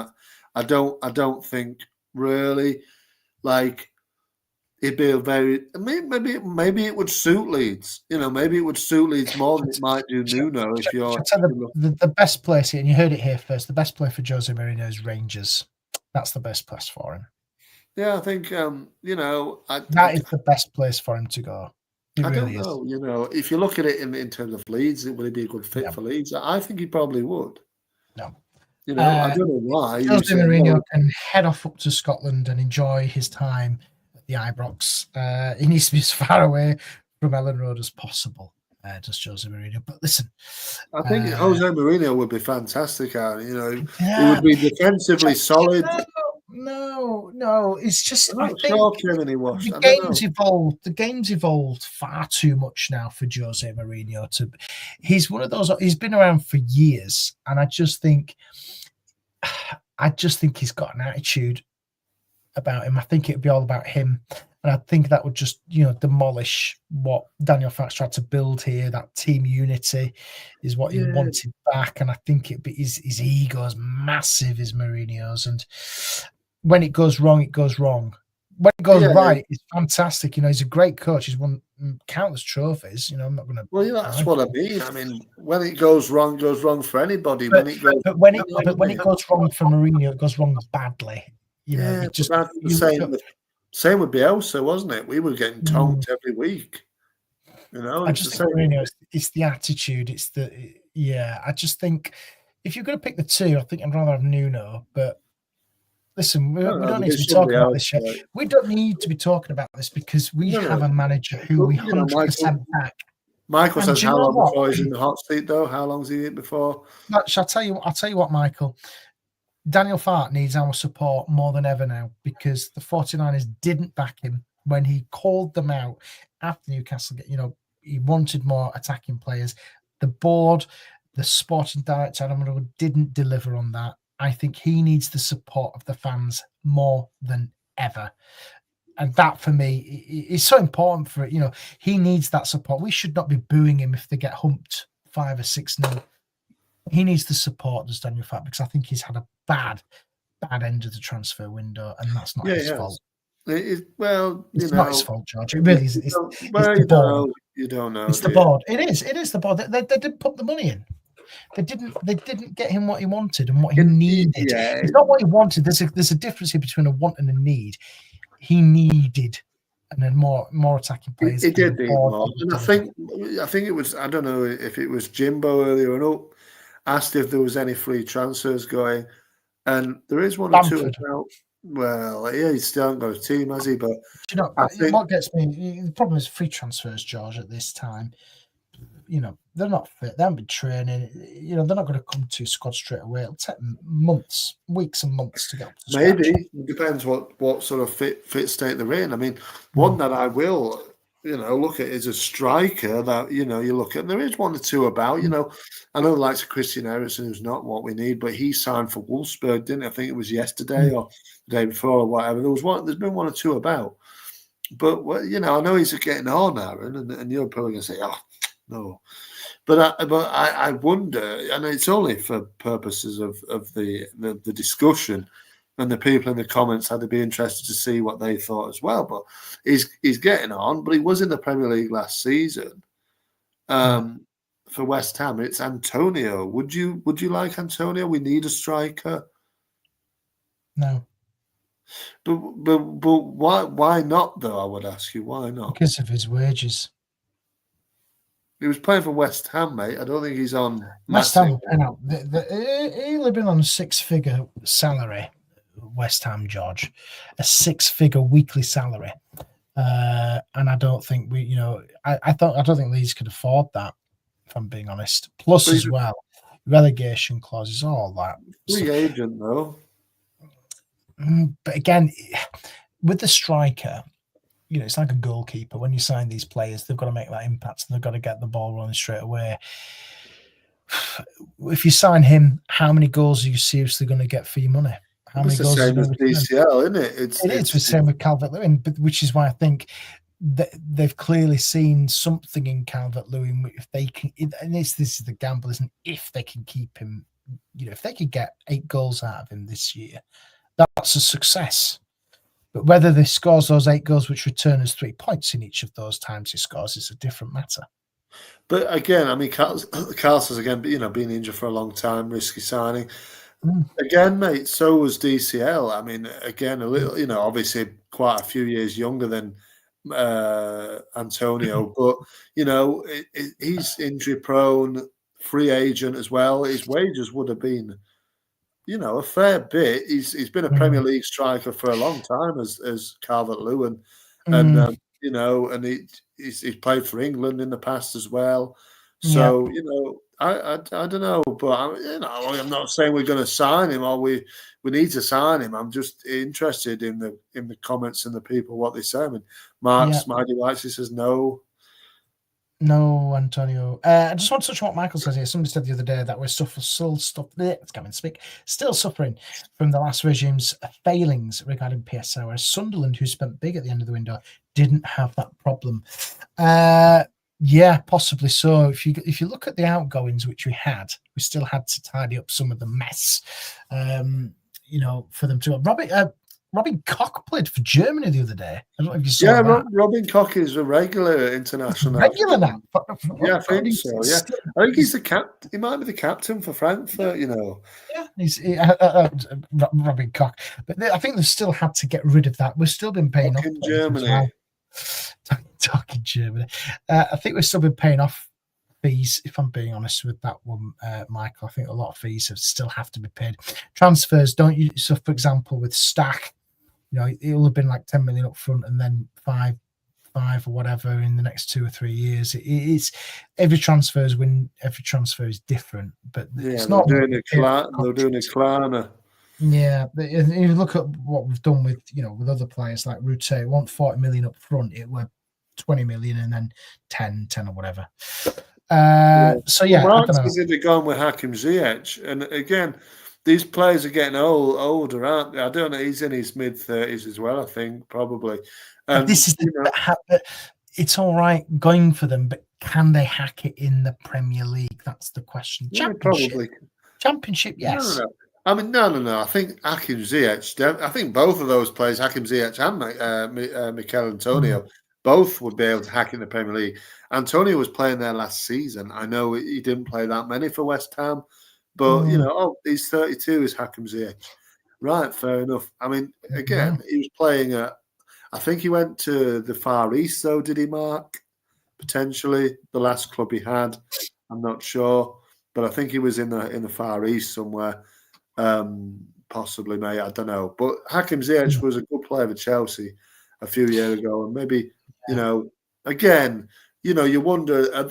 I don't think really it'd be maybe it would suit Leeds. Maybe it would suit Leeds more than it might do Nuno. If you're the best place here, and you heard it here first, the best play for Jose Mourinho is Rangers. That's the best place for him. Yeah, I think that is the best place for him to go. I don't know. If you look at it in terms of Leeds, would he be a good fit for Leeds? I think he probably would. No. I don't know why. Jose Mourinho can head off up to Scotland and enjoy his time at the Ibrox. He needs to be as far away from Ellen Road as possible, does Jose Mourinho. But listen, I think Jose Mourinho would be fantastic. He would be defensively solid. No. It's just I think the game's evolved far too much now for Jose Mourinho. He's one of those. He's been around for years, and I just think he's got an attitude about him. I think it'd be all about him, and I think that would just demolish what Daniel Farke's tried to build here. That team unity is what he wanted back, and I think his ego is massive, is Mourinho's, and when it goes wrong, it goes wrong. When it goes right, it's fantastic. He's a great coach. He's won countless trophies. I'm not going to. Well, that's what I mean. I mean, when it goes wrong for anybody. But when it goes wrong for Mourinho, it goes wrong badly. Same with Bielsa, wasn't it? We were getting tonked every week. know, I just think Mourinho, it's the attitude. I just think if you're going to pick the two, I think I'd rather have Nuno. But listen, we don't need to be talking about this yet. We don't need to be talking about this because we have a manager who we 100% back. Michael says, how long before he's in the hot seat, though? How long's he in before? I'll tell you what, Michael. Daniel Farke needs our support more than ever now because the 49ers didn't back him when he called them out after Newcastle. He wanted more attacking players. The board, the sporting director, Adam didn't deliver on that. I think he needs the support of the fans more than ever. And that, for me, is so important for it. He needs that support. We should not be booing him if they get humped 5 or 6-0. He needs the support, does Daniel Farke, because I think he's had a bad end of the transfer window, and that's not his fault. It's not his fault, George. It really is. It's the board. You don't know. It's the board. It is. It is the board. They didn't put the money in. They didn't get him what he wanted and what he needed. Yeah. It's not what he wanted. There's a difference here between a want and a need. He needed and then more attacking players. He did need more. And I think it was, I don't know if it was Jimbo earlier on, asked if there was any free transfers going. And there is one Bamford. or two about. Well, he still hasn't got a team, has he? But what gets me, the problem is free transfers, George, at this time. They're not fit. They haven't been training. They're not going to come to squad straight away. It'll take months, weeks and months to get up to scratch. Maybe. It depends what sort of fit state they're in. I mean, one that I will, look at is a striker that, you look at, and there is one or two about, I know the likes of Christian Eriksen, who's not what we need, but he signed for Wolfsburg, didn't he? I think it was yesterday or the day before or whatever. There's been one or two about. But, I know he's getting on, Aaron, and you're probably going to say, oh, no. But I wonder, and it's only for purposes of the discussion, and the people in the comments had to be interested to see what they thought as well. But he's getting on, but he was in the Premier League last season. For West Ham, it's Antonio. Would you like Antonio? We need a striker. No. But why not though? I would ask you, why not? Because of his wages. He was playing for West Ham, mate. I don't think he's on. West Ham, he'll have been on a 6-figure salary. West Ham, George, a 6-figure weekly salary, and I don't think I don't think Leeds could afford that. If I'm being honest. Plus, as well, relegation clauses, all that. Free agent though. But again, with the striker, it's like a goalkeeper. When you sign these players, they've got to make that impact and they've got to get the ball running straight away. If you sign him, how many goals are you seriously going to get for your money? How many goals? It's the same as DCL, isn't it? It's the same with Calvert-Lewin, but which is why I think they've clearly seen something in Calvert-Lewin. If they can, and this is the gamble, isn't it? If they can keep him, if they could get 8 goals out of him this year, that's a success. But whether they scores those 8 goals, which return us 3 points in each of those times he scores, is a different matter. But again, I mean, Carlson's again, been injured for a long time, risky signing. Again, mate, so was DCL. I mean, again, a little, obviously quite a few years younger than Antonio, but he's injury prone, free agent as well. His wages would have been, a fair bit. He's been a Premier League striker for a long time as Calvert-Lewin, and and he's played for England in the past as well. So I don't know, but I'm not saying we're going to sign him or we need to sign him. I'm just interested in the comments and the people what they say. I mean, Mark Smiley White says no. No, Antonio. I just want to touch on what Michael says here. Somebody said the other day that we're still suffering from the last regime's failings regarding PSL, whereas Sunderland, who spent big at the end of the window, didn't have that problem. Yeah, possibly so. If you look at the outgoings which we still had to tidy up some of the mess. For them to Robin Koch played for Germany the other day. I don't know if you saw that. Robin Koch is a regular international. Regular now. Yeah, I think so. Yeah, I think he's the captain. He might be the captain for Frankfurt. Yeah, he's Robin Koch. But I think they've still had to get rid of that. We've still been paying off in Germany. talking Germany. I think we've still been paying off fees, if I'm being honest with that one, Michael. I think a lot of fees still have to be paid. Transfers, don't you? So, for example, with Stack, it'll have been like 10 million up front and then five or whatever in the next 2 or 3 years. It's every transfer is different, but it's not. They're doing a Klarna. Yeah, if you look at what we've done with with other players like Rute, it wasn't 40 million up front, it were 20 million and then 10 or whatever. So yeah, Marx I don't know. is either gone with Hakim Ziyech, and again, these players are getting older, aren't they? I don't know. He's in his mid-30s as well, I think, probably. This is it's all right going for them, but can they hack it in the Premier League? That's the question. Championship, yes. No. I mean, no. I think Hakim Ziyech, I think both of those players, Hakim Ziyech and Mikel Antonio, both would be able to hack in the Premier League. Antonio was playing there last season. I know he didn't play that many for West Ham, but, he's 32, is Hakim Ziyech. Right, fair enough. I mean, again, he was playing I think he went to the Far East, though, did he, Mark? Potentially, the last club he had. I'm not sure. But I think he was in the Far East somewhere. Possibly, mate. I don't know. But Hakim Ziyech was a good player for Chelsea a few years ago. And maybe, again, you wonder,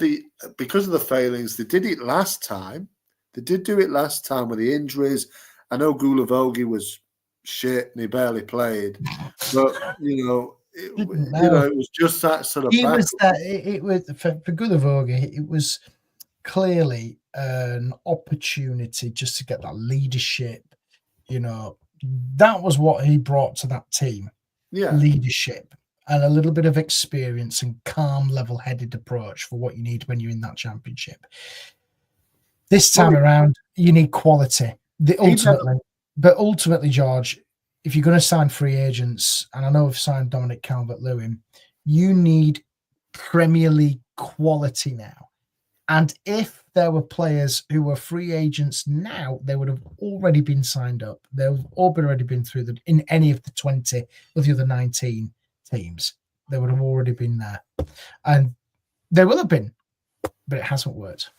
because of the failings, they did it last time. They did do it last time with the injuries. I know Gulavogi was shit and he barely played. But, it was just that sort of it was for Gulavogi, it was clearly an opportunity just to get that leadership. That was what he brought to that team. Yeah, leadership and a little bit of experience and calm, level-headed approach for what you need when you're in that championship. This time around, you need quality. Ultimately, George, if you're going to sign free agents, and I know we've signed Dominic Calvert-Lewin, you need Premier League quality now. And if there were players who were free agents now, they would have already been signed up. They've already been through in any of the 20 or the other 19 teams. They would have already been there. And they will have been, but it hasn't worked.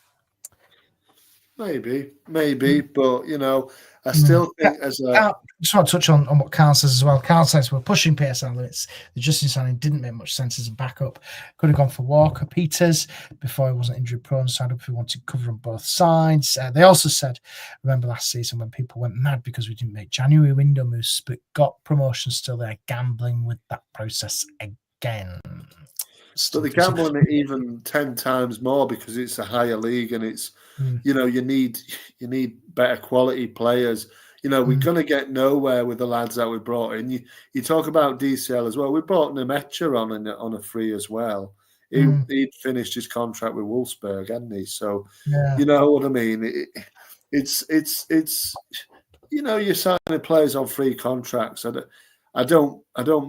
Maybe, but I still think I just want to touch on what Carl says as well. Carl says we're pushing PSL limits. The Justin signing didn't make much sense as a backup. Could have gone for Walker Peters before he wasn't injury prone. Signed up if we wanted cover on both sides. They also said, remember last season when people went mad because we didn't make January window moves, but got promotion still there, gambling with that process again. But they're gambling it even 10 times more because it's a higher league and it's, you need better quality players. We're going to get nowhere with the lads that we brought in. You talk about DCL as well. We brought Nemecha on a free as well. He'd finished his contract with Wolfsburg, hadn't he? So, you know what I mean? It's you're signing players on free contracts. I don't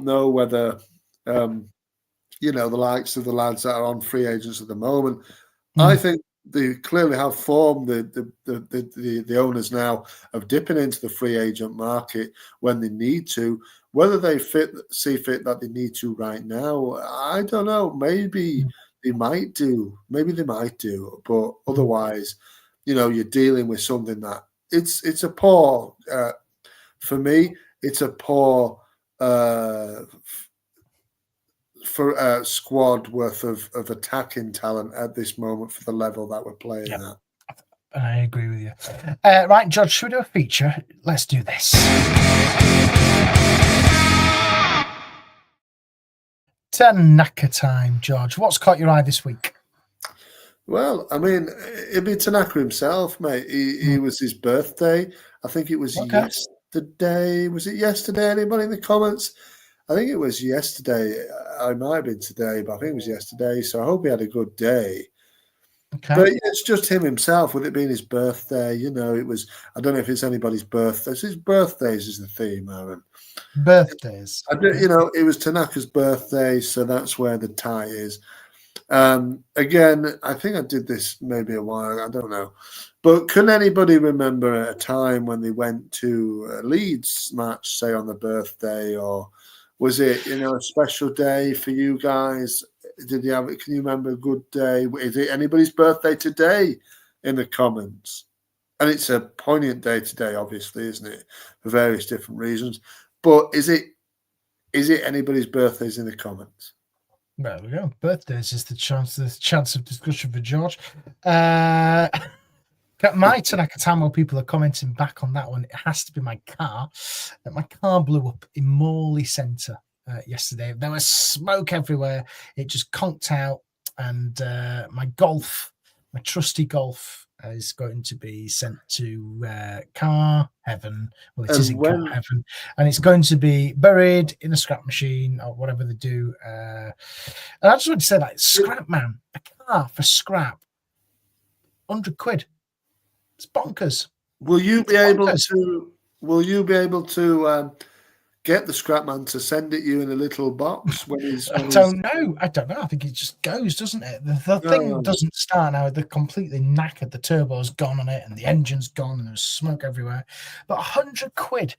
know whether the likes of the lads that are on free agents at the moment. I think they clearly have formed the owners now of dipping into the free agent market when they need to. Whether they see fit that they need to right now, I don't know. Maybe they might do. But otherwise, you're dealing with something that it's a poor. For me, it's a poor. For a squad worth of attacking talent at this moment for the level that we're playing at. I agree with you. Right, George, should we do a feature? Let's do this. Tanaka time, George. What's caught your eye this week? Well, I mean, it'd be Tanaka himself, mate. He was his birthday. I think it was yesterday. Was it yesterday? Anybody in the comments? I think it was yesterday. I might have been today, but I think it was yesterday. So I hope he had a good day. Okay. But it's just him himself, with it being his birthday. It was, I don't know if it's anybody's birthday. It's his birthdays is the theme, Arron. Birthdays. It was Tanaka's birthday, so that's where the tie is. Again, I think I did this maybe a while, I don't know. But can anybody remember a time when they went to a Leeds match, say on the birthday, or was it, a special day for you guys? Did he have? Can you remember a good day? Is it anybody's birthday today? In the comments, and it's a poignant day today, obviously, isn't it? For various different reasons. But is it anybody's birthdays in the comments? There we go. Birthdays is the chance of discussion for George. My Tanaka Tamil people are commenting back on that one. It has to be my car. My car blew up in Morley Centre yesterday. There was smoke everywhere. It just conked out, and my trusty Golf is going to be sent to car heaven. Well, it isn't car heaven, and it's going to be buried in a scrap machine or whatever they do. And I just want to say that scrap, man, a car for scrap, £100. It's bonkers. Will you be able to get the scrap man to send it you in a little box when he's? I don't know. I think it just goes, doesn't it? The thing doesn't start now. They're completely knackered. The turbo's gone on it, and the engine's gone, and there's smoke everywhere. But £100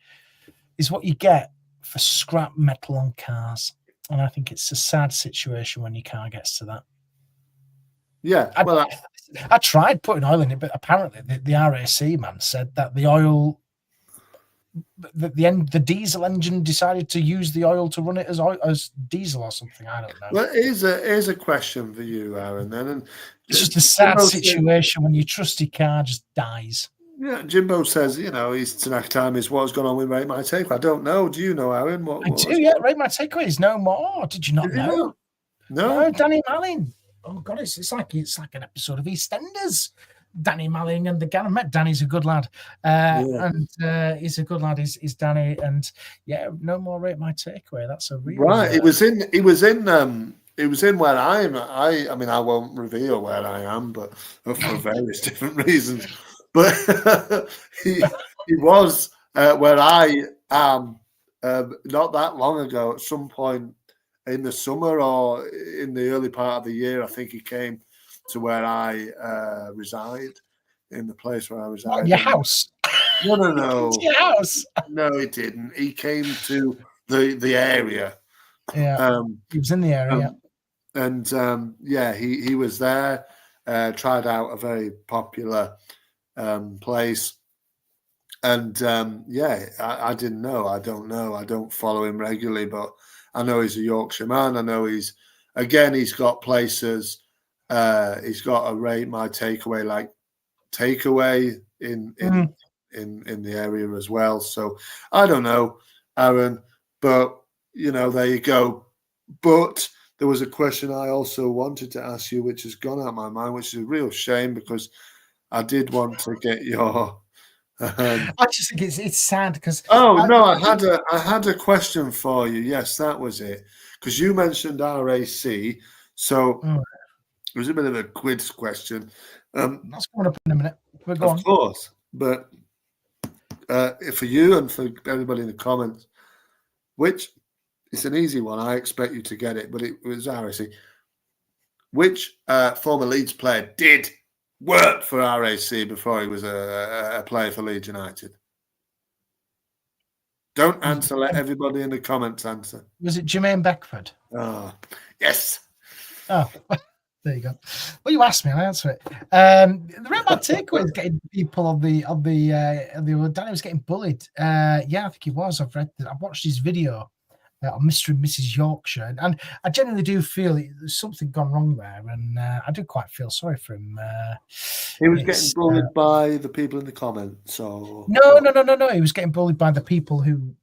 is what you get for scrap metal on cars, and I think it's a sad situation when your car gets to that. Yeah, I tried putting oil in it, but apparently the RAC man said that the oil, the diesel engine decided to use the oil to run it as diesel or something. I don't know. Well, here's a question for you, Arron. Then, and it's just a sad situation when your trusty car just dies. Yeah, Jimbo says, his Tanaka time is what's gone on with Rate My Takeaway. I don't know. Do you know, Arron? I do, yeah. Rate My Takeaway is no more. Did you not know? No, Danny Malin. Oh God, it's like an episode of EastEnders. Danny Malling and the gang. I met Danny's a good lad, and he's a good lad. Is Danny, and no more Rate My Takeaway. That's a real right. It was in where I am. I mean, I won't reveal where I am, but for various different reasons. But he was where I am not that long ago. At some point in the summer or in the early part of the year, I think he came to where I reside, in the place where I reside. Your house? No. Your house? No, he didn't. He came to the area. Yeah, he was in the area. He was there. Tried out a very popular place. And I didn't know. I don't know. I don't follow him regularly, but I know he's a Yorkshire man. I know he's got places. He's got a Rate My Takeaway like takeaway in the area as well. So I don't know, Arron, but there you go. But there was a question I also wanted to ask you, which has gone out of my mind, which is a real shame because I did want to get your. I just think it's sad because. I had a question for you. Yes, that was it. Because you mentioned RAC, so it was a bit of a quiz question. That's coming up in a minute. Of course, but for you and for everybody in the comments, which it's an easy one. I expect you to get it, but it was RAC. Which former Leeds player did work for RAC before he was a player for Leeds United? Don't answer. Let everybody in the comments answer. Was it Jermaine Beckford? Oh, yes. Oh, there you go. Well, you asked me, I answer it. The Rate My Takeaway is getting people on the Danny was getting bullied. I think he was. I've watched his video on Mr. and Mrs. Yorkshire, and I genuinely do feel there's something gone wrong there, and I do quite feel sorry for him. He was getting bullied by the people in the comments, or no. He was getting bullied by the people who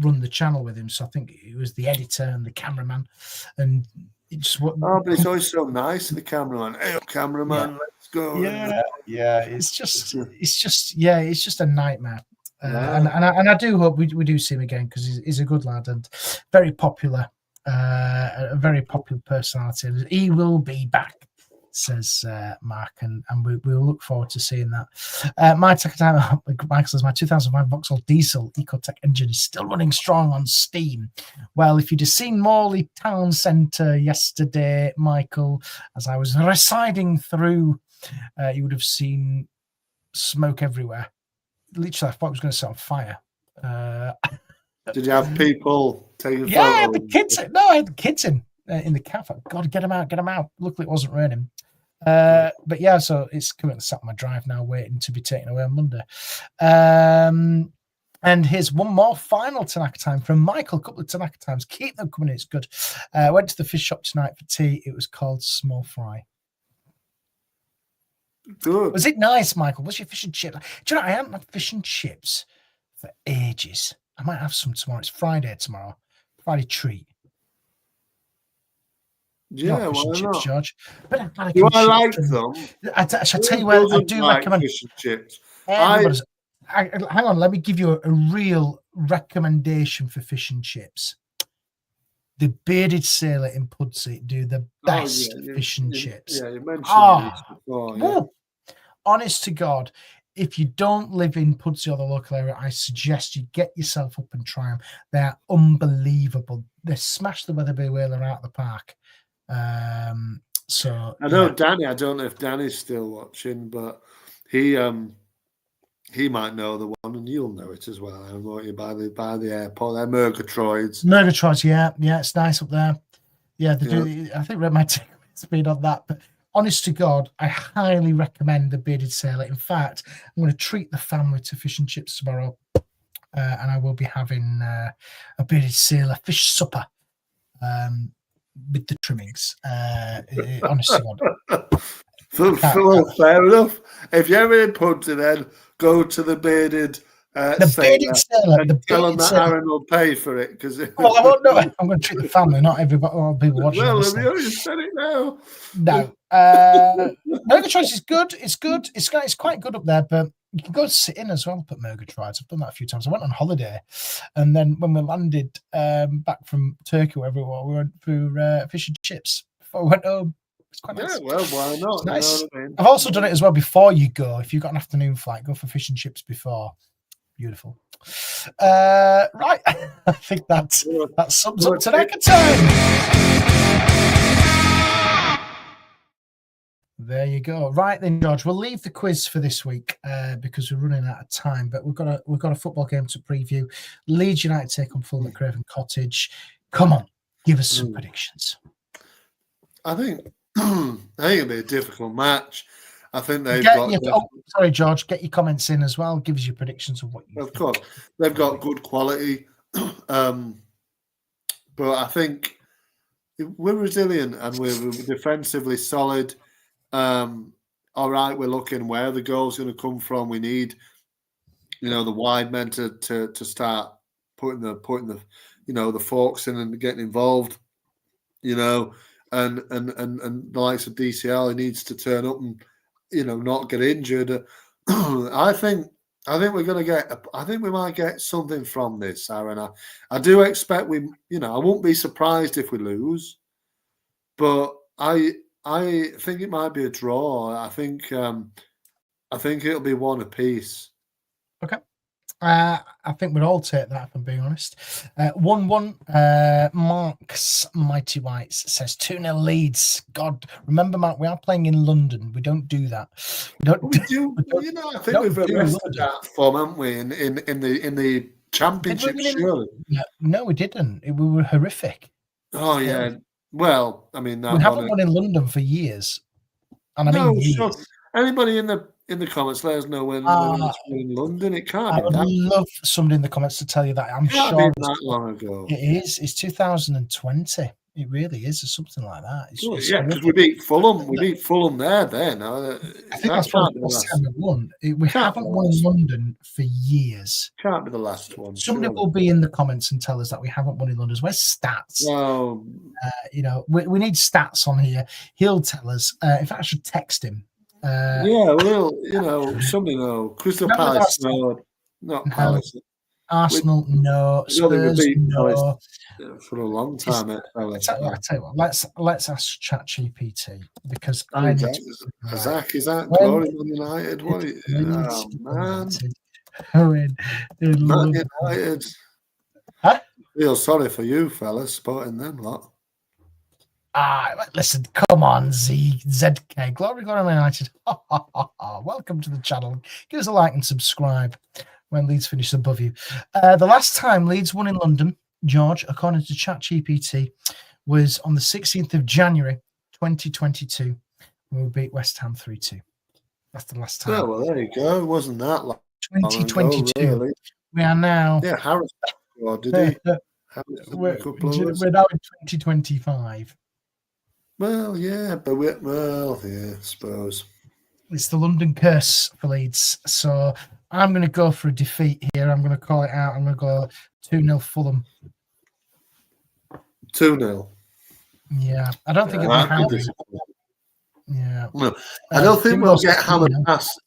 run the channel with him. So I think it was the editor and the cameraman, and but it's always so nice to the cameraman. Hey, cameraman, let's go. Yeah. It's just a nightmare. And I do hope we do see him again because he's a good lad and very popular, a very popular personality. He will be back, says Mark, and we'll look forward to seeing that. Michael says my 2005 Vauxhall diesel Ecotec engine is still running strong on steam. Well, if you'd have seen Morley Town Centre yesterday, Michael, as I was residing through, you would have seen smoke everywhere. Literally, I thought it was going to set on fire. Did you have people taking photos? I had the kids. No, I had the kids in. in the cafe. God, get him out. Luckily, it wasn't raining. But yeah, so it's currently sat on my drive now, waiting to be taken away on Monday. And here's one more final Tanaka time from Michael. A couple of Tanaka times. Keep them coming. It's good. Went to the fish shop tonight for tea. It was called Small Fry. Good. Was it nice, Michael? Was your fish and chips? Do you know, I haven't had fish and chips for ages. I might have some tomorrow. It's Friday tomorrow. Friday treat. Yeah, why chips, not? George. But I like them. I tell you what, I do recommend fish and chips. Hang on, let me give you a real recommendation for fish and chips. The Bearded Sailor in Pudsey do the best fish and chips. Yeah, you mentioned these before. Yeah. Honest to God, if you don't live in Pudsey or the local area, I suggest you get yourself up and try them. They're unbelievable. They smash the Weatherby Whaler out of the park. So I know Danny. I don't know if Danny's still watching, but he might know the one, and you'll know it as well. Won't you? By the airport, they're Murgatroyds. Murgatroyds, yeah, it's nice up there. Yeah, they do. I think Red might speed on that, but honest to God, I highly recommend the Bearded Sailor. In fact, I'm going to treat the family to fish and chips tomorrow, and I will be having a Bearded Sailor fish supper with the trimmings. Honest to God. Fair enough. If you're ever in Pudsey, then go to the Bearded Sailor and tell them that Arron will pay for it. Well, I won't know. I'm going to treat the family, not everybody. All people watching. Well, you said it now. No. Murgatroyds is good. It's good. It's quite good up there, but you can go sit in as well. Put Murgatroyds. I've done that a few times. I went on holiday, and then when we landed back from Turkey, wherever we went through fish and chips before we went home. It's quite nice. Yeah, well, why not? Nice. You know what I mean? I've also done it as well before you go. If you've got an afternoon flight, go for fish and chips before. Beautiful. Right. I think that sums up Tanaka time. There you go. Right then, George, we'll leave the quiz for this week because we're running out of time, but we've got a football game to preview. Leeds United take on Fulham at Craven Cottage. Come on, give us some predictions. I think it'll be a difficult match. I think they've sorry, George. Get your comments in as well. Give us your predictions of what you think. Of course, they've got good quality, but I think we're resilient and we're defensively solid. All right, we're looking where the goal's going to come from. We need, the wide men to start putting the the forks in and getting involved. And the likes of DCL, he needs to turn up and not get injured. I think we're going to get. I think we might get something from this, Arron. I do expect we. I won't be surprised if we lose, but I think it might be a draw. I think it'll be one apiece. Okay. I think we'd all take that, if I'm being honest. 1-1. Mark's Mighty Whites says 2-0 Leeds. God, remember, Mark, we are playing in London. We don't do that. I think we've arrested that form, haven't we? In the championship, surely. No, we didn't. We were horrific. Oh yeah. Well, I mean, we haven't won in London for years, and I mean years. Sure. Anybody in the comments, let us know when it's in London. It can't. I would love somebody in the comments to tell you that. I'm sure it's that long ago. It is. It's 2020. It really is, or something like that. Because we beat Fulham. We beat Fulham there. Then I think that's probably the last time we won. We haven't won in London for years. Can't be the last one. Somebody will be in the comments and tell us that we haven't won in London. Where's stats? Well, we need stats on here. He'll tell us. In fact, I should text him. Somebody know. Crystal Palace, no, not Palace. Arsenal, no. Spurs, no. For a long time, I tell you what, let's ask ChatGPT because Zach, is that glory Man United? What? Man. Man United. Huh? Feel sorry for you, fellas, supporting them lot. Listen, come on, ZK. Glory Man United. Welcome to the channel. Give us a like and subscribe when Leeds finish above you. The last time Leeds won in London, George, according to ChatGPT, was on the 16th of January, 2022. We beat West Ham 3-2. That's the last time. Oh, well, there you go. It wasn't that long 2022. ago, really. We are now. Yeah, Harris scored, did he? We're now in 2025. Well, yeah, but I suppose. It's the London curse for Leeds. So I'm going to go for a defeat here. I'm going to call it out. I'm going to go 2-0 Fulham. 2-0. Yeah, I don't think it'll be Harry. Yeah. No, I don't think we'll get hammered past.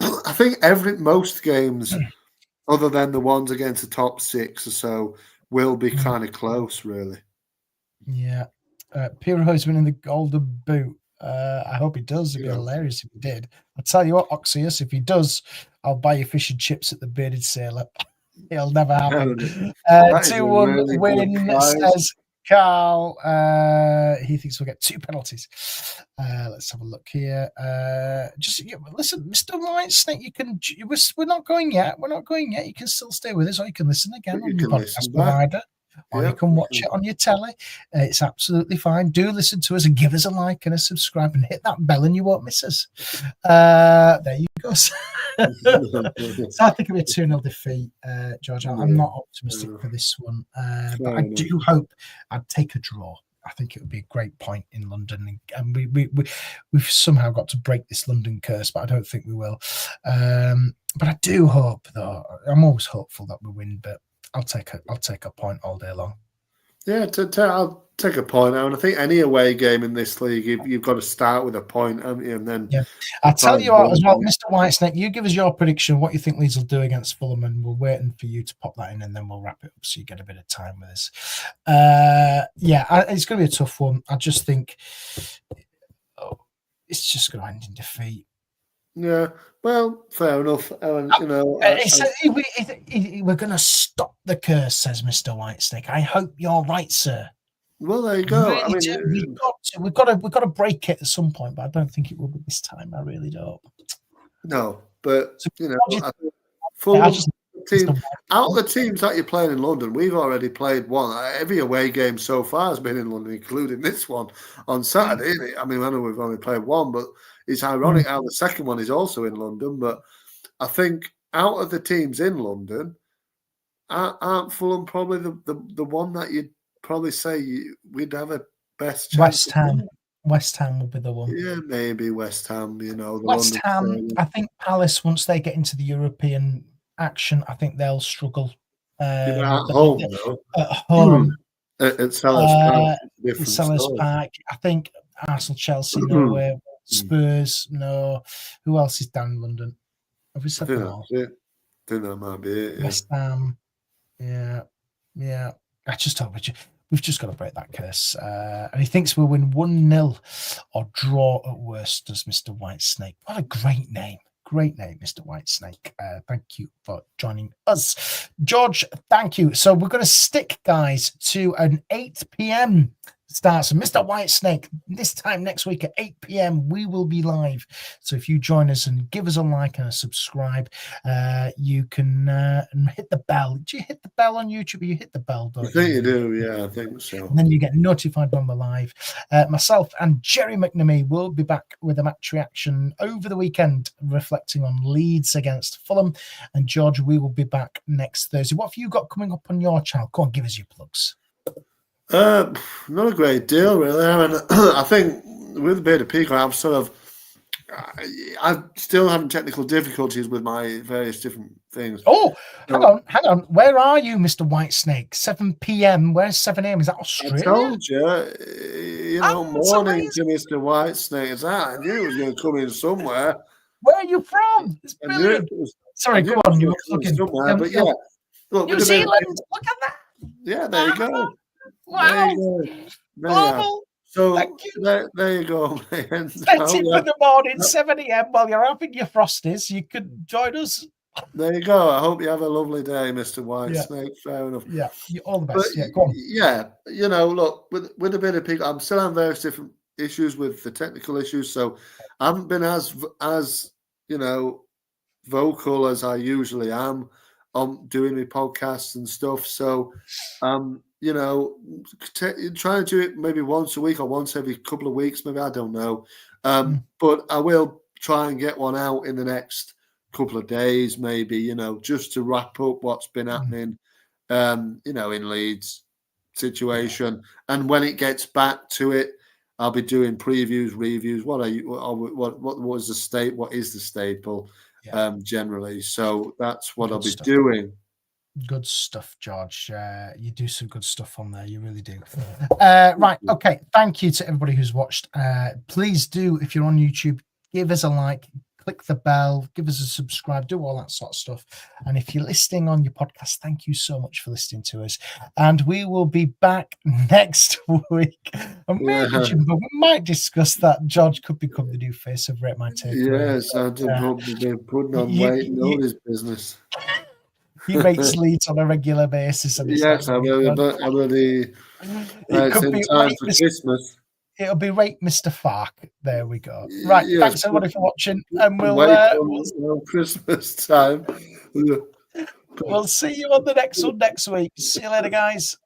I think most games, other than the ones against the top 6 or so, will be kind of close, really. Yeah. Piro's winning the Golden Boot. I hope he does. It'd be hilarious if he did. I'll tell you what, Oxius, if he does, I'll buy you fish and chips at the Bearded Sailor. It'll never happen. 2-1 win, says Carl. He thinks we'll get 2 penalties. Let's have a look here. Listen, Mr. Whitesnake, you can. We're not going yet. We're not going yet. You can still stay with us, or you can listen again on your podcast provider. Or you can watch it on your telly. It's absolutely fine. Do listen to us and give us a like and a subscribe and hit that bell and you won't miss us. There you go. So I think it'll be a 2-0 defeat, George. I'm not optimistic for this one. But I do hope I'd take a draw. I think it would be a great point in London. And we've somehow got to break this London curse, but I don't think we will. But I do hope, though. I'm always hopeful that we win, but I'll take a point all day long. Yeah, I'll take a point now. And I think any away game in this league, you've got to start with a point, haven't you? And then I'll tell you what as well, Mr. Whitesnake, you give us your prediction, what you think Leeds will do against Fulham, and we're waiting for you to pop that in, and then we'll wrap it up so you get a bit of time with us. It's going to be a tough one. I just think it's just going to end in defeat. Yeah, well, fair enough. We're going to stop the curse, says Mr. Whitesnake. I hope you're right, sir. Well, there you go. Really we've got to break it at some point, but I don't think it will be this time. I really don't. No, but Fulham team out of the teams that you're playing in London, we've already played one. Every away game so far has been in London, including this one on Saturday. Isn't it? I mean, I know we've only played one, but it's ironic how the second one is also in London. But I think out of the teams in London, aren't Fulham probably the one that you'd probably say we'd have a best chance? West Ham will be the one. Yeah, maybe West Ham. West Ham. I think Palace, once they get into the European action, I think they'll struggle. At home, At home. At Sellers Park. I think Arsenal, Chelsea, no. Spurs, no. Who else is down in London? Have we said them all? I think that might be it. West Ham. Yeah. I just hope we've just got to break that curse. And he thinks we'll win 1-0 or draw at worst, does Mr. Whitesnake. What a great name. Great name, Mr. Whitesnake. Thank you for joining us. George, thank you. So we're going to stick, guys, to an 8 p.m. start. So Mr. Whitesnake, this time next week at 8 p.m, we will be live. So if you join us and give us a like and a subscribe, you can hit the bell. Do you hit the bell on YouTube? You hit the bell, don't you? I think you do, yeah, I think so. And then you get notified when we're live. Myself and Jerry McNamee will be back with a match reaction over the weekend, reflecting on Leeds against Fulham. And George, we will be back next Thursday. What have you got coming up on your channel? Go on, give us your plugs. Not a great deal, really. I mean, I think with the Bearded Peacock, I'm still having technical difficulties with my various different things. Oh, hang on. Where are you, Mr. Whitesnake? 7 p.m. Where's 7 a.m.? Is that Australia? I told you, morning to Mr. Whitesnake. I knew it was going to come in somewhere. Where are you from? It's brilliant. Sorry, go on. You were looking somewhere, but yeah. Look, New Zealand. Look at that. Yeah, there you go. Wow. Global. So there you go. Set it for the morning, 7 a.m. while you're having your Frosties. You could join us. There you go. I hope you have a lovely day, Mr. Whitesnake. Yeah. Fair enough. Yeah, all the best. But, go on. Yeah, look, with a bit of pig, I'm still having various different issues with the technical issues, so I haven't been as vocal as I usually am on doing my podcasts and stuff. So you know, try and do it maybe once a week or once every couple of weeks, maybe, I don't know. But I will try and get one out in the next couple of days, maybe, you know, just to wrap up what's been happening, you know, in Leeds situation. And when it gets back to it, I'll be doing previews, reviews. What is the staple generally? So that's what I'll be doing. Good stuff, George. You do some good stuff on there. You really do. Right. Okay. Thank you to everybody who's watched. Please do, if you're on YouTube, give us a like, click the bell, give us a subscribe, do all that sort of stuff. And if you're listening on your podcast, thank you so much for listening to us. And we will be back next week. And maybe, Jimbo, we might discuss that George could become the new face of Rate My Takeaway. Yes, I've probably been putting on weight and all this business. He rates Leeds on a regular basis. And yes, I will. It's in time for Christmas. It'll be Rate Mr. Fark. There we go. Right. Yes, thanks everybody for watching. And we'll Christmas time. We'll see you on the next one next week. See you later, guys.